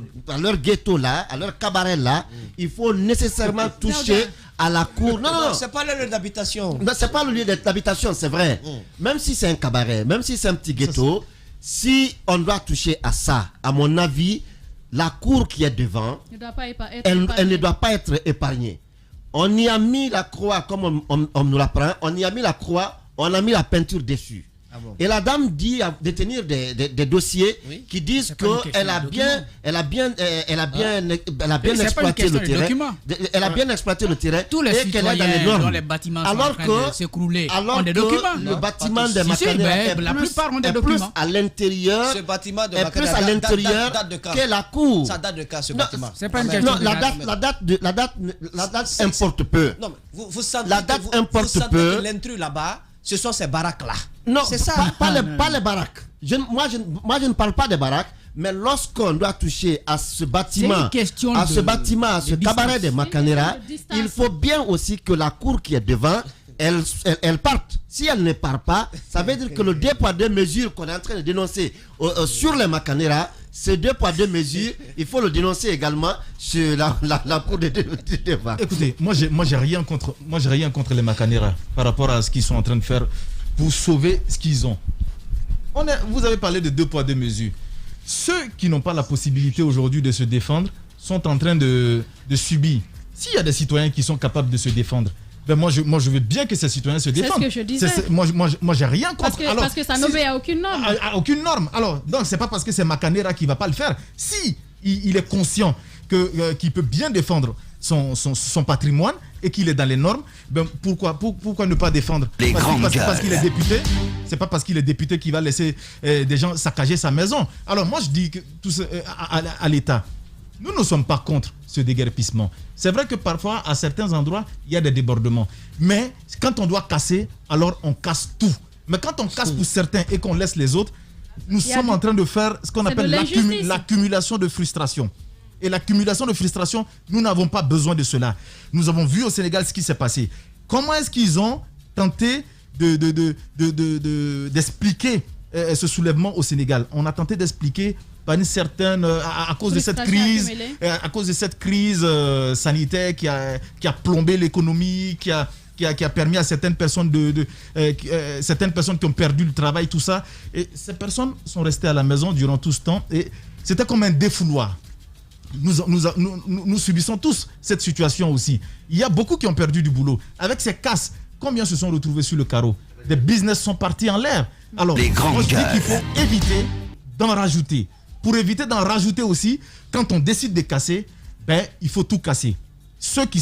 ghetto là, à leur cabaret là, il faut nécessairement toucher à la cour. Non, c'est pas le lieu d'habitation. Non, c'est pas le lieu d'habitation, c'est vrai. Même si c'est un cabaret, même si c'est un petit ghetto, si on doit toucher à ça, à mon avis, la cour qui est devant, elle ne doit pas être épargnée. On y a mis la croix, comme on nous l'apprend, on y a mis la croix, on a mis la peinture dessus. Ah bon. Et la dame dit à détenir des dossiers qui disent qu'elle a bien exploité le terrain. Elle a bien exploité le terrain et qu'elle est dans les normes. Les bâtiments alors que le bâtiment de Makanera est plus à l'intérieur. Ce bâtiment de Makanera est plus à l'intérieur que la cour. Ça date de quand ce bâtiment? C'est pas une question. La date importe peu. Non, vous sentez que l'intrus là-bas, ce sont ces baraques-là. Non, c'est ça. Pas les baraques. Moi, je ne parle pas des baraques, mais lorsqu'on doit toucher à ce bâtiment, à ce cabaret de Makanera, il faut bien aussi que la cour qui est devant, elle parte. Si elle ne part pas, ça veut dire que le 2 poids 2 mesures qu'on est en train de dénoncer sur les Makanera, ces 2 poids 2 mesures, il faut le dénoncer également sur la cour de devant. Écoutez, moi j'ai rien contre les Makanera par rapport à ce qu'ils sont en train de faire pour sauver ce qu'ils ont. Vous avez parlé de 2 poids 2 mesures. Ceux qui n'ont pas la possibilité aujourd'hui de se défendre sont en train de subir. S'il y a des citoyens qui sont capables de se défendre, ben moi je veux bien que ces citoyens se défendent. C'est ce que je disais. Moi j'ai rien contre. Parce que ça n'obéit à aucune norme. À aucune norme. Alors, donc c'est pas parce que c'est Makanera qui va pas le faire. Si il est conscient qu'il peut bien défendre son patrimoine et qu'il est dans les normes, ben pourquoi ne pas défendre? Parce qu'il est député. C'est pas parce qu'il est député qu'il va laisser des gens saccager sa maison. Alors moi je dis que à l'État, nous ne sommes pas contre ce déguerpissement. C'est vrai que parfois, à certains endroits, il y a des débordements. Mais quand on doit casser, alors on casse tout. Mais quand on casse pour certains et qu'on laisse les autres, nous sommes en train de faire ce qu'on appelle l'accumulation de frustration. Et l'accumulation de frustration, nous n'avons pas besoin de cela. Nous avons vu au Sénégal ce qui s'est passé. Comment est-ce qu'ils ont tenté d'expliquer ce soulèvement au Sénégal. On a tenté d'expliquer par une certaine à cause de cette crise, sanitaire qui a plombé l'économie, qui a permis à certaines personnes certaines personnes qui ont perdu le travail, tout ça. Et ces personnes sont restées à la maison durant tout ce temps. Et c'était comme un défouloir. Nous subissons tous cette situation aussi. Il y a beaucoup qui ont perdu du boulot. Avec ces casses, combien se sont retrouvés sur le carreau? Des business sont partis en l'air. Alors, moi je dis qu'il faut éviter d'en rajouter. Pour éviter d'en rajouter aussi, quand on décide de casser, il faut tout casser. Ceux qui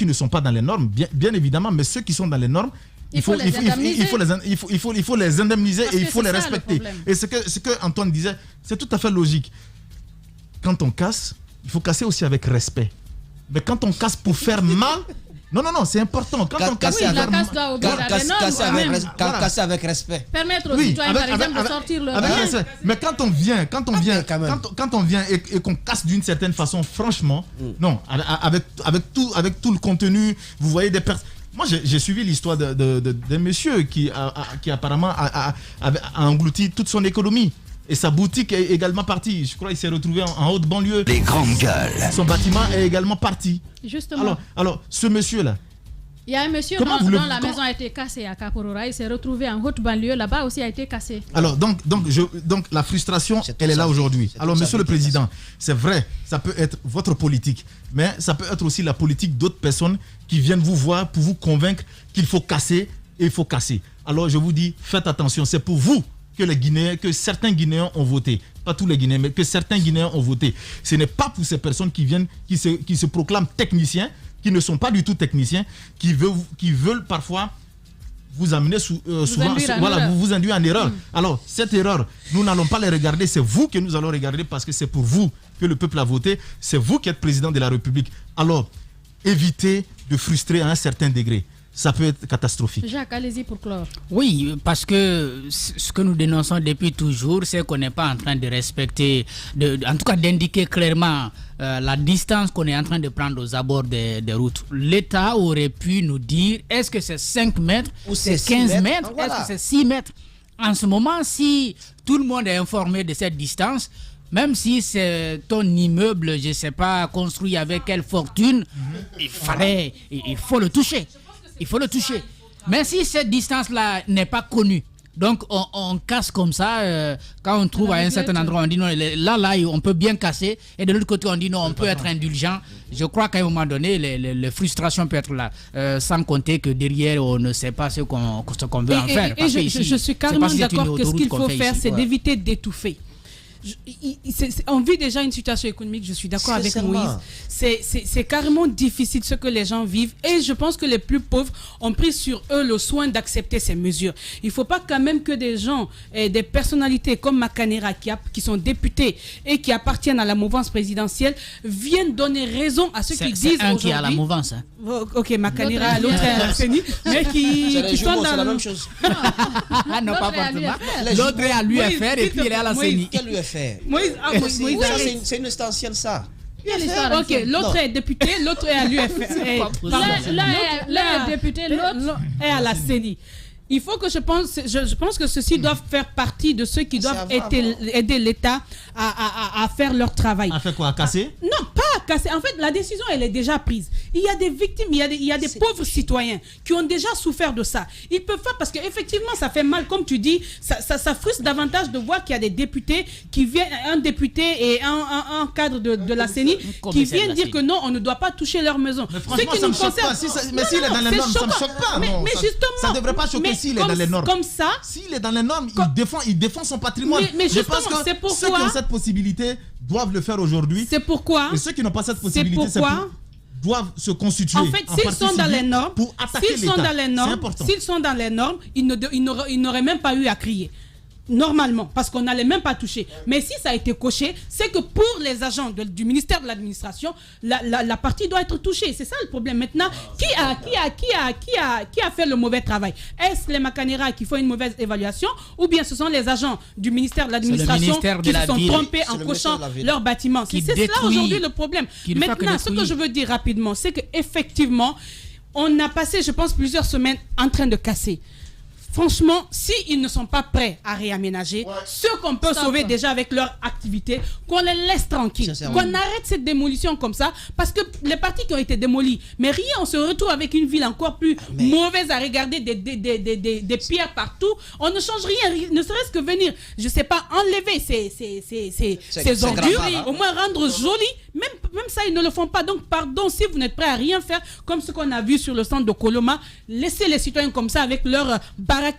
ne sont pas dans les normes, bien évidemment, mais ceux qui sont dans les normes, il faut les indemniser et il faut les respecter. Et ce que Antoine disait, c'est tout à fait logique. Quand on casse, il faut casser aussi avec respect. Mais quand on casse pour faire mal, non, c'est important. Quand on casse avec respect. Permettre aux citoyens, par exemple, de sortir le respect. Mais quand on vient et qu'on casse d'une certaine façon, franchement, non, avec tout le contenu, vous voyez des personnes. Moi, j'ai suivi l'histoire d'un monsieur qui apparemment a englouti toute son économie. Et sa boutique est également partie. Je crois qu'il s'est retrouvé en haute banlieue. Les grandes gueules. Son bâtiment est également parti. Justement. Alors ce monsieur-là. Il y a un monsieur dont la maison a été cassée à Kaporora. Il s'est retrouvé en haute banlieue. Là-bas aussi a été cassé. Alors, donc la frustration, elle est là aujourd'hui. Alors, monsieur le président, c'est vrai, ça peut être votre politique. Mais ça peut être aussi la politique d'autres personnes qui viennent vous voir pour vous convaincre qu'il faut casser et il faut casser. Alors, je vous dis, faites attention. C'est pour vous que certains Guinéens ont voté. Pas tous les Guinéens, mais que certains Guinéens ont voté. Ce n'est pas pour ces personnes qui se proclament techniciens, qui ne sont pas du tout techniciens, qui veulent parfois vous amener vous induire en erreur. Alors, cette erreur, nous n'allons pas les regarder, c'est vous que nous allons regarder parce que c'est pour vous que le peuple a voté, c'est vous qui êtes président de la République. Alors, évitez de frustrer à un certain degré. Ça peut être catastrophique. Jacques, allez-y pour clore. Oui, parce que ce que nous dénonçons depuis toujours, c'est qu'on n'est pas en train de respecter, en tout cas d'indiquer clairement la distance qu'on est en train de prendre aux abords des routes. L'État aurait pu nous dire, est-ce que c'est 5 mètres, ou c'est 15 mètres, voilà. Est-ce que c'est 6 mètres? En ce moment, si tout le monde est informé de cette distance, même si c'est ton immeuble, je ne sais pas, construit avec quelle fortune, il faut le toucher. Il faut le toucher. Mais si cette distance-là n'est pas connue, donc on casse comme ça, quand on trouve à un certain endroit, on dit non, là, on peut bien casser, et de l'autre côté, on dit non, on peut être indulgent. Je crois qu'à un moment donné, les frustrations peuvent être là, sans compter que derrière, on ne sait pas ce qu'on veut en faire. Et je suis carrément d'accord que ce qu'il faut faire, c'est d'éviter d'étouffer. On vit déjà une situation économique, je suis d'accord avec Moïse. C'est carrément difficile ce que les gens vivent et je pense que les plus pauvres ont pris sur eux le soin d'accepter ces mesures. Il ne faut pas quand même que des gens, des personnalités comme Makanera qui sont députés et qui appartiennent à la mouvance présidentielle viennent donner raison à ceux qui disent aujourd'hui. C'est un qui est à la mouvance. Hein. Ok, Makanera, l'autre est à la CENI, mais qui sont dans la même chose. Non, pas forcément. L'autre est à l'UFR et puis il est à la CENI. Moïse, c'est une histoire ancienne ça. Ok, l'autre est député, l'autre est à l'UFR. L'un est député, l'autre est à la CENI. Il faut que je pense que ceux-ci doivent faire partie de ceux qui doivent aider l'État à faire leur travail. À faire quoi? À casser? Non, pas à casser. En fait, la décision, elle est déjà prise. Il y a des victimes, il y a des pauvres citoyens qui ont déjà souffert de ça. Ils peuvent pas, parce qu'effectivement, ça fait mal, comme tu dis, ça frustre davantage de voir qu'il y a des députés qui viennent, un député et un cadre de la CENI, qui viennent dire que non, on ne doit pas toucher leur maison. Mais franchement, ça me choque pas. Mais s'il est dans les normes, ça me choque pas. Mais justement, ça ne devrait pas choquer. S'il est dans les normes. Comme ça. S'il est dans les normes, il défend son patrimoine. Mais je pense que ceux qui ont cette possibilité doivent le faire aujourd'hui. C'est pourquoi. Et ceux qui n'ont pas cette possibilité, doivent se constituer. En fait, s'ils sont dans les normes, pour attaquer l'État. S'ils sont dans les normes, ils n'auraient même pas eu à crier. Normalement, parce qu'on n'allait même pas toucher. Mais si ça a été coché, c'est que pour les agents du ministère de l'administration, la partie doit être touchée. C'est ça le problème. Maintenant, qui a fait le mauvais travail? Est-ce les Makanera qui font une mauvaise évaluation ou bien ce sont les agents du ministère de l'administration qui se sont trompés en cochant leur bâtiment? C'est cela aujourd'hui le problème. Maintenant, ce que je veux dire rapidement, c'est qu'effectivement, on a passé, je pense, plusieurs semaines en train de casser. franchement, s'ils ne sont pas prêts à réaménager, ceux qu'on peut sauver déjà avec leur activité, qu'on les laisse tranquilles, qu'on arrête cette démolition comme ça, parce que les parties qui ont été démolies, mais rien, on se retrouve avec une ville encore plus mauvaise à regarder, des pierres partout, on ne change rien, ne serait-ce que venir, je sais pas, enlever ces ordures, au moins rendre joli, même ça ils ne le font pas, donc pardon, si vous n'êtes prêts à rien faire, comme ce qu'on a vu sur le centre de Koloma, laissez les citoyens comme ça avec leur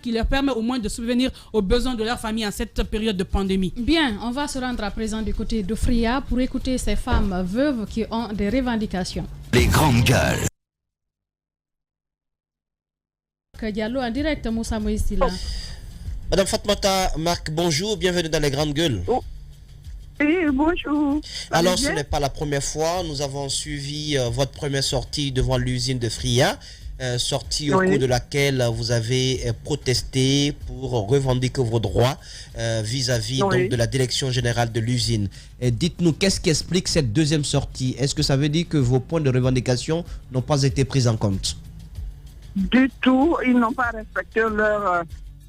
qui leur permet au moins de subvenir aux besoins de leur famille en cette période de pandémie. Bien, on va se rendre à présent du côté de Fria pour écouter ces femmes veuves qui ont des revendications. Les grandes gueules. Diallo en direct, Moussa Moïsila. Madame Fatmata Marc, bonjour, bienvenue dans les grandes gueules. Oui, bonjour. Alors, ce n'est pas la première fois, nous avons suivi votre première sortie devant l'usine de Fria. Sortie au cours de laquelle vous avez protesté pour revendiquer vos droits vis-à-vis donc, de la direction générale de l'usine. Dites-nous, qu'est-ce qui explique cette deuxième sortie? Est-ce que ça veut dire que vos points de revendication n'ont pas été pris en compte? Du tout, ils n'ont pas respecté leur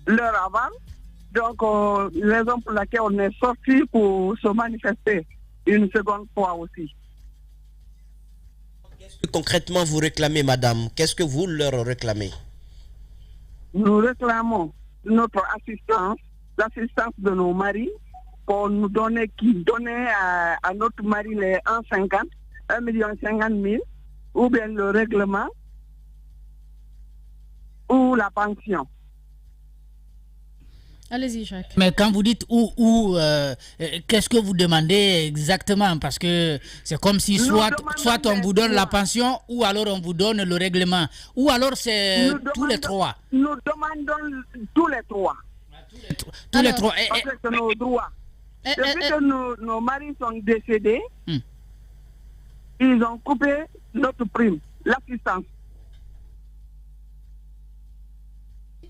aval. Donc, raison pour laquelle on est sorti pour se manifester une seconde fois aussi. Concrètement, vous réclamez, madame, qu'est-ce que vous leur réclamez? Nous réclamons notre assistance, l'assistance de nos maris, pour nous donner, à notre mari les 1,50 million, ou bien le règlement, ou la pension. Allez-y, Jacques. Mais quand vous dites qu'est-ce que vous demandez exactement? Parce que c'est comme si soit on vous donne la pension ou alors on vous donne le règlement. Ou alors c'est tous les trois. Nous demandons tous les trois. Tous les trois. Parce que c'est nos droits. Depuis que nos maris sont décédés, ils ont coupé notre prime, l'assistance.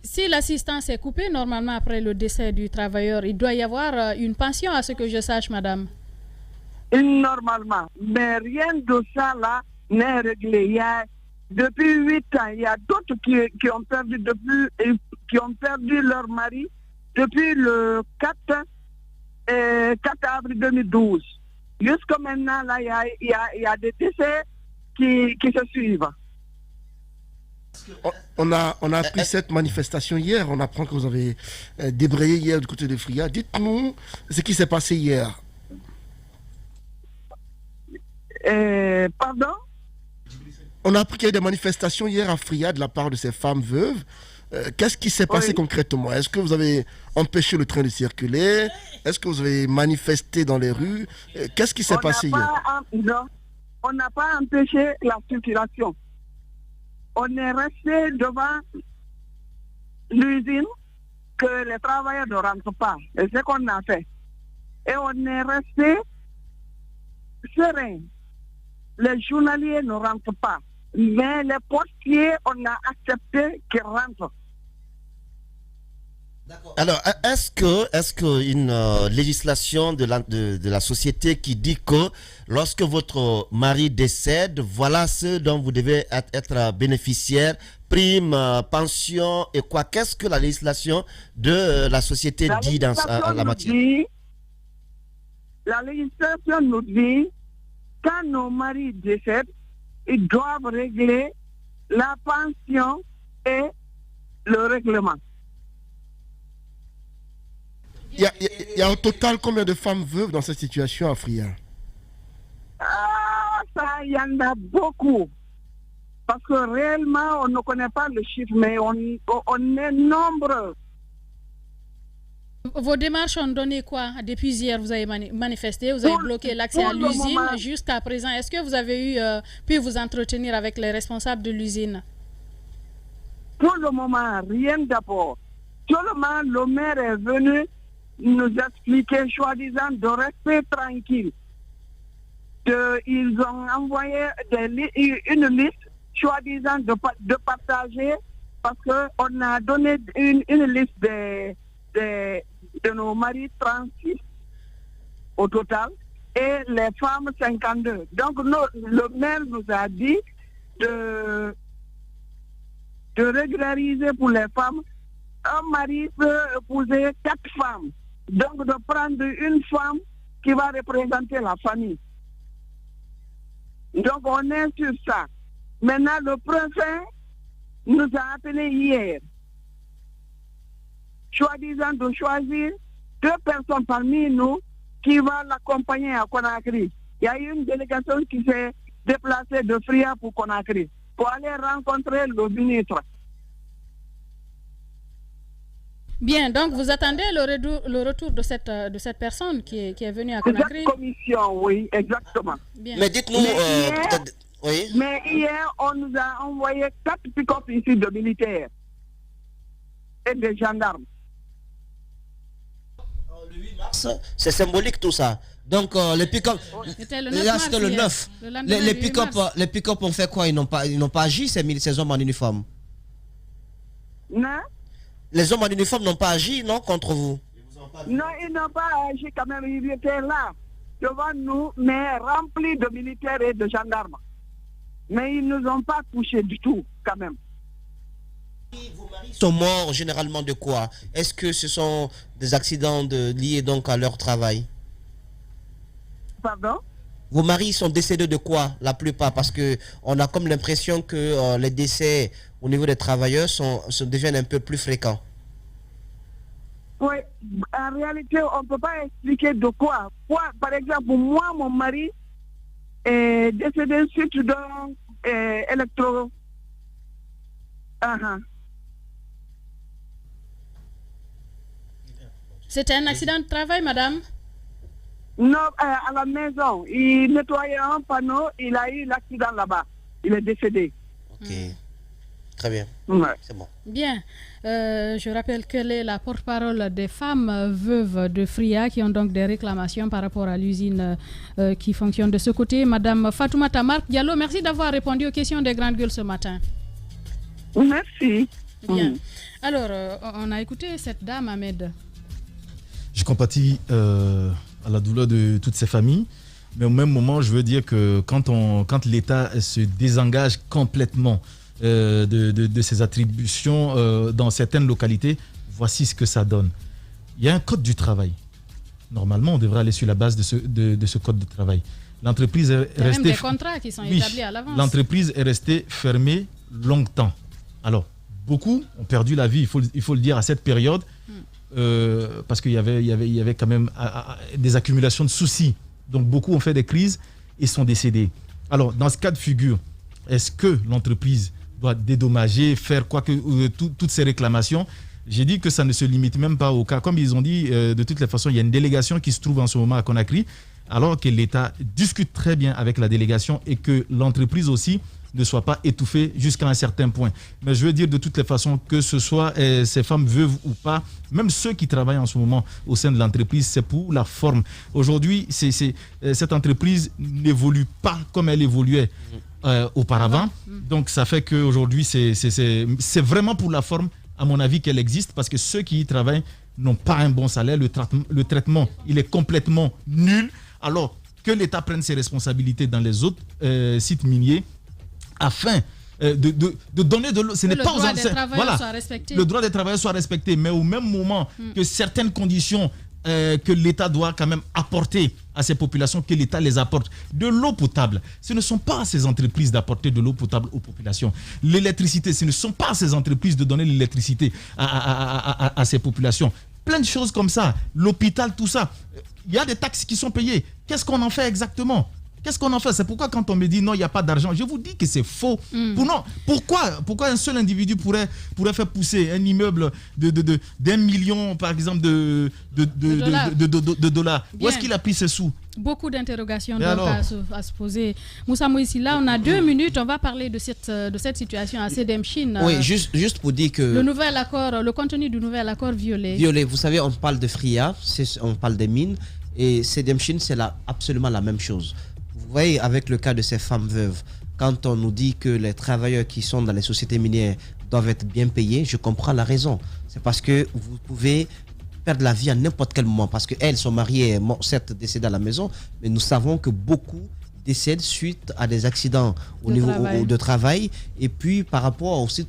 Si l'assistance est coupée, normalement, après le décès du travailleur, il doit y avoir une pension, à ce que je sache, madame. Normalement. Mais rien de ça, là, n'est réglé. Depuis 8 ans, il y a d'autres qui ont perdu leur mari depuis le 4 avril 2012. Jusqu'à maintenant, là, il y a des décès qui se suivent. On a appris cette manifestation hier. On apprend que vous avez débrayé hier du côté de Fria. Dites-nous ce qui s'est passé hier. Pardon? On a appris qu'il y a eu des manifestations hier à Fria de la part de ces femmes veuves. Qu'est-ce qui s'est passé concrètement? Est-ce que vous avez empêché le train de circuler? Est-ce que vous avez manifesté dans les rues? Qu'est-ce qui s'est passé hier? Non, on n'a pas empêché la circulation. On est resté devant l'usine que les travailleurs ne rentrent pas. Et c'est ce qu'on a fait. Et on est resté serein. Les journaliers ne rentrent pas. Mais les postiers, on a accepté qu'ils rentrent. Alors, est-ce qu'une législation de la société qui dit que lorsque votre mari décède, voilà ce dont vous devez être bénéficiaire, prime, pension et quoi? Qu'est-ce que la législation de la société dit dans la matière? La législation nous dit, quand nos maris décèdent, ils doivent régler la pension et le règlement. Il y a au total combien de femmes veuves dans cette situation à Fria? Ça, il y en a beaucoup. Parce que réellement, on ne connaît pas le chiffre, mais on est nombreux. Vos démarches ont donné quoi? Depuis hier, vous avez manifesté, vous avez bloqué l'accès à l'usine. Jusqu'à présent, est-ce que vous avez pu vous entretenir avec les responsables de l'usine? Pour le moment, rien d'abord. Seulement, le maire est venu nous expliquer, soi-disant, de rester tranquille. Ils ont envoyé une liste, soi-disant, de partager, parce qu'on a donné une liste de nos maris 36 au total, et les femmes 52. Donc, le maire nous a dit de régulariser pour les femmes un mari peut épouser 4 femmes. Donc de prendre une femme qui va représenter la famille. Donc on est sur ça. Maintenant, le préfet nous a appelé hier, choisissant de choisir 2 personnes parmi nous qui vont l'accompagner à Conakry. Il y a eu une délégation qui s'est déplacée de Fria pour Conakry, pour aller rencontrer le ministre. Bien, donc vous attendez le retour de cette personne qui est venue à Conakry. Cette commission, oui, exactement. Bien. Mais dites-nous... Mais hier, on nous a envoyé 4 pick-up ici de militaires et de gendarmes. Le 8 mars, c'est symbolique tout ça. Donc les pick-up... C'était le 9. Les pick-up ont fait quoi? Ils n'ont pas agi, ces hommes en uniforme? Non. Les hommes en uniforme n'ont pas agi, non, contre vous? Non, ils n'ont pas agi quand même. Ils étaient là, devant nous, mais remplis de militaires et de gendarmes. Mais ils ne nous ont pas touchés du tout, quand même. Vos maris sont morts généralement de quoi? Est-ce que ce sont des accidents liés donc à leur travail? Pardon? Vos maris sont décédés de quoi, la plupart? Parce qu'on a comme l'impression que les décès au niveau des travailleurs deviennent un peu plus fréquents. Oui, en réalité, on ne peut pas expliquer de quoi. Par exemple, moi, mon mari est décédé suite d'un électro... C'était un accident de travail, madame? Non, à la maison. Il nettoyait un panneau, il a eu l'accident là-bas. Il est décédé. Ok. Très bien. Ouais. C'est bon. Bien. Je rappelle qu'elle est la porte-parole des femmes veuves de Fria qui ont donc des réclamations par rapport à l'usine qui fonctionne de ce côté. Madame Fatoumata Marc Diallo, merci d'avoir répondu aux questions des grandes gueules ce matin. Merci. Bien. Alors, on a écouté cette dame, Ahmed. Je compatis à la douleur de toutes ces familles. Mais au même moment, je veux dire que quand l'État se désengage complètement de ses attributions dans certaines localités, voici ce que ça donne. Il y a un code du travail. Normalement, on devrait aller sur la base de ce code de travail. L'entreprise est restée... Il y a même des contrats qui sont établis à l'avance. L'entreprise est restée fermée longtemps. Alors, beaucoup ont perdu la vie, il faut le dire, à cette période, parce qu'il y avait quand même des accumulations de soucis. Donc, beaucoup ont fait des crises et sont décédés. Alors, dans ce cas de figure, est-ce que l'entreprise doit dédommager, faire quoi que toutes ces réclamations? J'ai dit que ça ne se limite même pas au cas. Comme ils ont dit, de toutes les façons, il y a une délégation qui se trouve en ce moment à Conakry, alors que l'État discute très bien avec la délégation et que l'entreprise aussi ne soit pas étouffée jusqu'à un certain point. Mais je veux dire de toutes les façons, que ce soit ces femmes veuves ou pas, même ceux qui travaillent en ce moment au sein de l'entreprise, c'est pour la forme. Aujourd'hui, cette entreprise n'évolue pas comme elle évoluait auparavant. Donc ça fait qu'aujourd'hui, c'est vraiment pour la forme, à mon avis, qu'elle existe, parce que ceux qui y travaillent n'ont pas un bon salaire. Le traitement, il est complètement nul. Alors que l'État prenne ses responsabilités dans les autres sites miniers, afin de donner de l'eau. Ce n'est pas aux le droit des travailleurs soit respecté, mais au même moment que certaines conditions que l'État doit quand même apporter à ces populations, que l'État les apporte. De l'eau potable, ce ne sont pas à ces entreprises d'apporter de l'eau potable aux populations. L'électricité, ce ne sont pas à ces entreprises de donner l'électricité à ces populations. Plein de choses comme ça. L'hôpital, tout ça. Il y a des taxes qui sont payées. Qu'est-ce qu'on en fait exactement ? Qu'est-ce qu'on en fait? C'est pourquoi quand on me dit non, il n'y a pas d'argent, je vous dis que c'est faux. Pourquoi un seul individu pourrait faire pousser un immeuble d'1 million, par exemple, de dollars? Où est-ce qu'il a pris ces sous? Beaucoup d'interrogations à se poser. Moussa Moïsi, là, on a 2 minutes. On va parler de cette situation à Sedemchine. Oui, juste pour dire que... Le contenu du nouvel accord violé. Violé, vous savez, on parle de Fria, on parle des mines, et Sedemchine, c'est absolument la même chose. Vous voyez, avec le cas de ces femmes veuves, quand on nous dit que les travailleurs qui sont dans les sociétés minières doivent être bien payés, je comprends la raison. C'est parce que vous pouvez perdre la vie à n'importe quel moment, parce qu'elles sont mariées, certes décédées à la maison, mais nous savons que beaucoup décèdent suite à des accidents de travail. Et puis par rapport aussi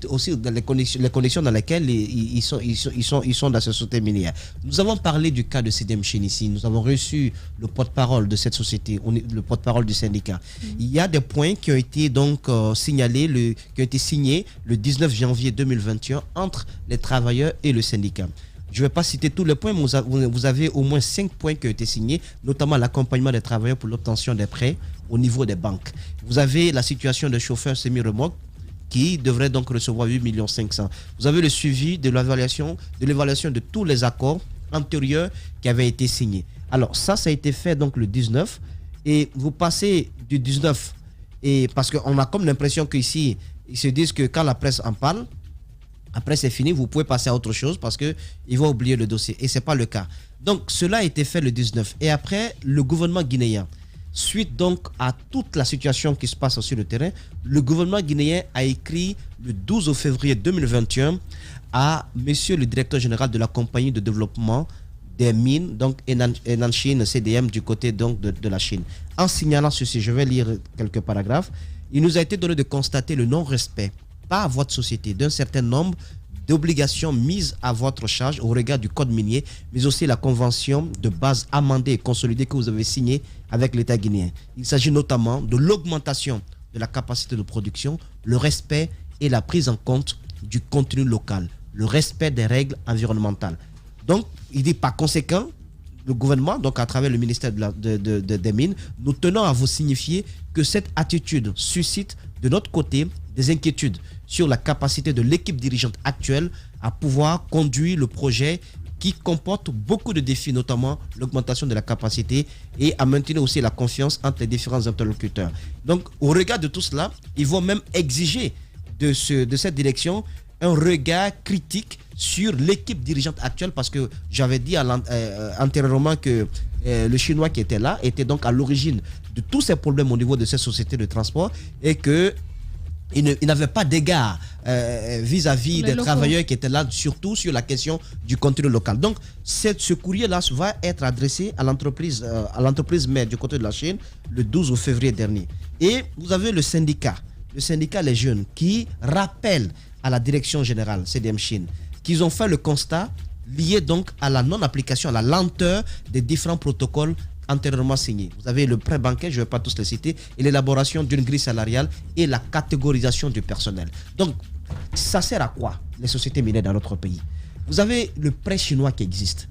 les conditions dans lesquelles ils sont dans cette société minière. Nous avons parlé du cas de CDM Chine ici. Nous avons reçu le porte-parole de cette société, le porte-parole du syndicat. Il y a des points qui ont été donc signalés, qui ont été signés le 19 janvier 2021 entre les travailleurs et le syndicat. Je ne vais pas citer tous les points, mais vous avez au moins 5 points qui ont été signés, notamment l'accompagnement des travailleurs pour l'obtention des prêts au niveau des banques. Vous avez la situation des chauffeurs semi-remorques qui devraient donc recevoir 8,5 millions. Vous avez le suivi de l'évaluation de tous les accords antérieurs qui avaient été signés. Alors ça a été fait donc le 19 et vous passez du 19 et parce qu'on a comme l'impression qu'ici, ils se disent que quand la presse en parle, après c'est fini, vous pouvez passer à autre chose parce qu'ils vont oublier le dossier. Et ce n'est pas le cas. Donc cela a été fait le 19. Et après, le gouvernement guinéen, suite donc à toute la situation qui se passe sur le terrain, le gouvernement guinéen a écrit le 12 février 2021 à monsieur le directeur général de la compagnie de développement des mines, donc Enan Chine, CDM du côté donc de la Chine. En signalant ceci, je vais lire quelques paragraphes. Il nous a été donné de constater le non-respect à votre société d'un certain nombre d'obligations mises à votre charge au regard du code minier, mais aussi la convention de base amendée et consolidée que vous avez signée avec l'État guinéen. Il s'agit notamment de l'augmentation de la capacité de production, le respect et la prise en compte du contenu local, le respect des règles environnementales. Donc, il dit par conséquent, le gouvernement, donc à travers le ministère des Mines, nous tenons à vous signifier que cette attitude suscite de notre côté des inquiétudes sur la capacité de l'équipe dirigeante actuelle à pouvoir conduire le projet qui comporte beaucoup de défis, notamment l'augmentation de la capacité et à maintenir aussi la confiance entre les différents interlocuteurs. Donc, au regard de tout cela, ils vont même exiger de cette direction un regard critique sur l'équipe dirigeante actuelle parce que j'avais dit antérieurement que le Chinois qui était là était donc à l'origine de tous ces problèmes au niveau de cette société de transport et que il n'avait pas d'égard vis-à-vis des travailleurs qui étaient là, surtout sur la question du contenu local. Donc, ce courrier-là va être adressé à l'entreprise mère du côté de la Chine le 12 février dernier. Et vous avez le syndicat Les Jeunes, qui rappelle à la direction générale CDM Chine qu'ils ont fait le constat lié donc à la non-application, à la lenteur des différents protocoles antérieurement signés. Vous avez le prêt bancaire, je ne vais pas tous les citer, et l'élaboration d'une grille salariale et la catégorisation du personnel. Donc, ça sert à quoi les sociétés minières dans notre pays? Vous avez le prêt chinois qui existe.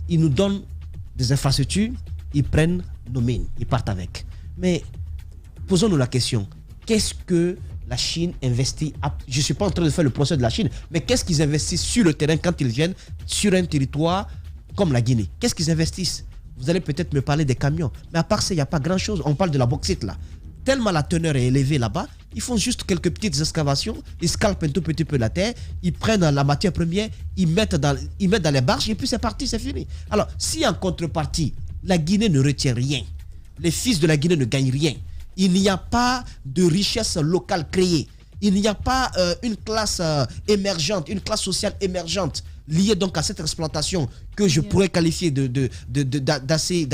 Ils nous donnent des infrastructures, ils prennent nos mines, ils partent avec. Mais posons-nous la question, qu'est-ce que la Chine investit? Je ne suis pas en train de faire le procès de la Chine, mais qu'est-ce qu'ils investissent sur le terrain quand ils viennent sur un territoire comme la Guinée? Qu'est-ce qu'ils investissent? Vous allez peut-être me parler des camions, mais à part ça, il n'y a pas grand-chose. On parle de la bauxite là. Tellement la teneur est élevée là-bas, ils font juste quelques petites excavations, ils scalpent un tout petit peu la terre, ils prennent la matière première, ils mettent dans les barges et puis c'est parti, c'est fini. Alors, si en contrepartie, la Guinée ne retient rien, les fils de la Guinée ne gagnent rien, il n'y a pas de richesse locale créée, il n'y a pas une classe émergente, une classe sociale émergente liée donc à cette exploitation que je pourrais qualifier d'assez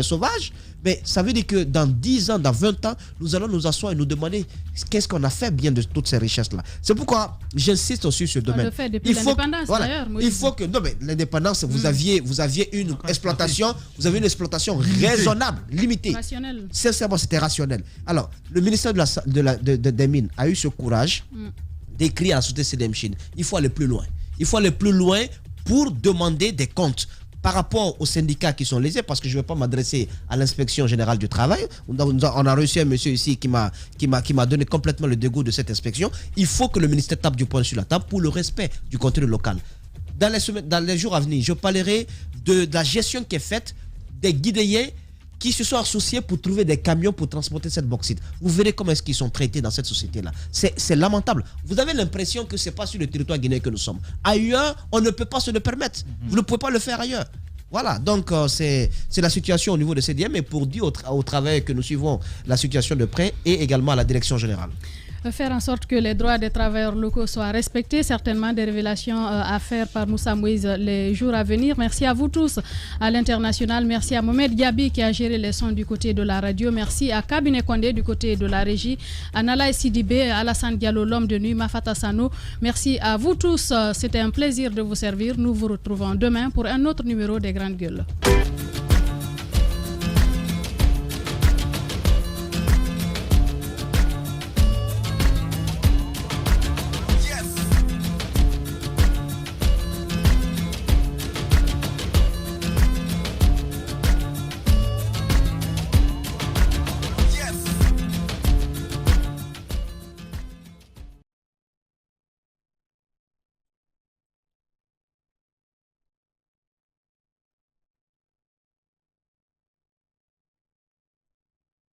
sauvage, mais ça veut dire que dans 10 ans, dans 20 ans, nous allons nous asseoir et nous demander qu'est-ce qu'on a fait bien de toutes ces richesses-là. C'est pourquoi j'insiste aussi sur ce domaine. On le fait depuis l'indépendance d'ailleurs. Il faut que, non mais l'indépendance, vous aviez une exploitation, raisonnable, limitée. Rationnelle. Sincèrement, c'était rationnel. Alors, le ministère des Mines a eu ce courage d'écrire à la société CDM Chine. Il faut aller plus loin. Il faut aller plus loin pour demander des comptes par rapport aux syndicats qui sont lésés, parce que je ne vais pas m'adresser à l'inspection générale du travail. On a reçu un monsieur ici qui m'a donné complètement le dégoût de cette inspection. Il faut que le ministère tape du poing sur la table pour le respect du contenu local. Dans les jours à venir, je parlerai de la gestion qui est faite des Guinéens qui se sont associés pour trouver des camions pour transporter cette bauxite. Vous verrez comment est-ce qu'ils sont traités dans cette société-là. C'est lamentable. Vous avez l'impression que ce n'est pas sur le territoire guinéen que nous sommes. Ailleurs, on ne peut pas se le permettre. Vous ne pouvez pas le faire ailleurs. Voilà, donc c'est la situation au niveau de CDM, et pour dire au travail que nous suivons la situation de près et également à la direction générale. faire en sorte que les droits des travailleurs locaux soient respectés. Certainement des révélations à faire par Moussa Moïse les jours à venir. Merci à vous tous à l'international. Merci à Mohamed Gabi qui a géré les sons du côté de la radio. Merci à Kabine Kondé du côté de la régie. À Nala Sidibé, Alassane Diallo, l'homme de nuit, Mafata Sano. Merci à vous tous. C'était un plaisir de vous servir. Nous vous retrouvons demain pour un autre numéro des Grandes Gueules.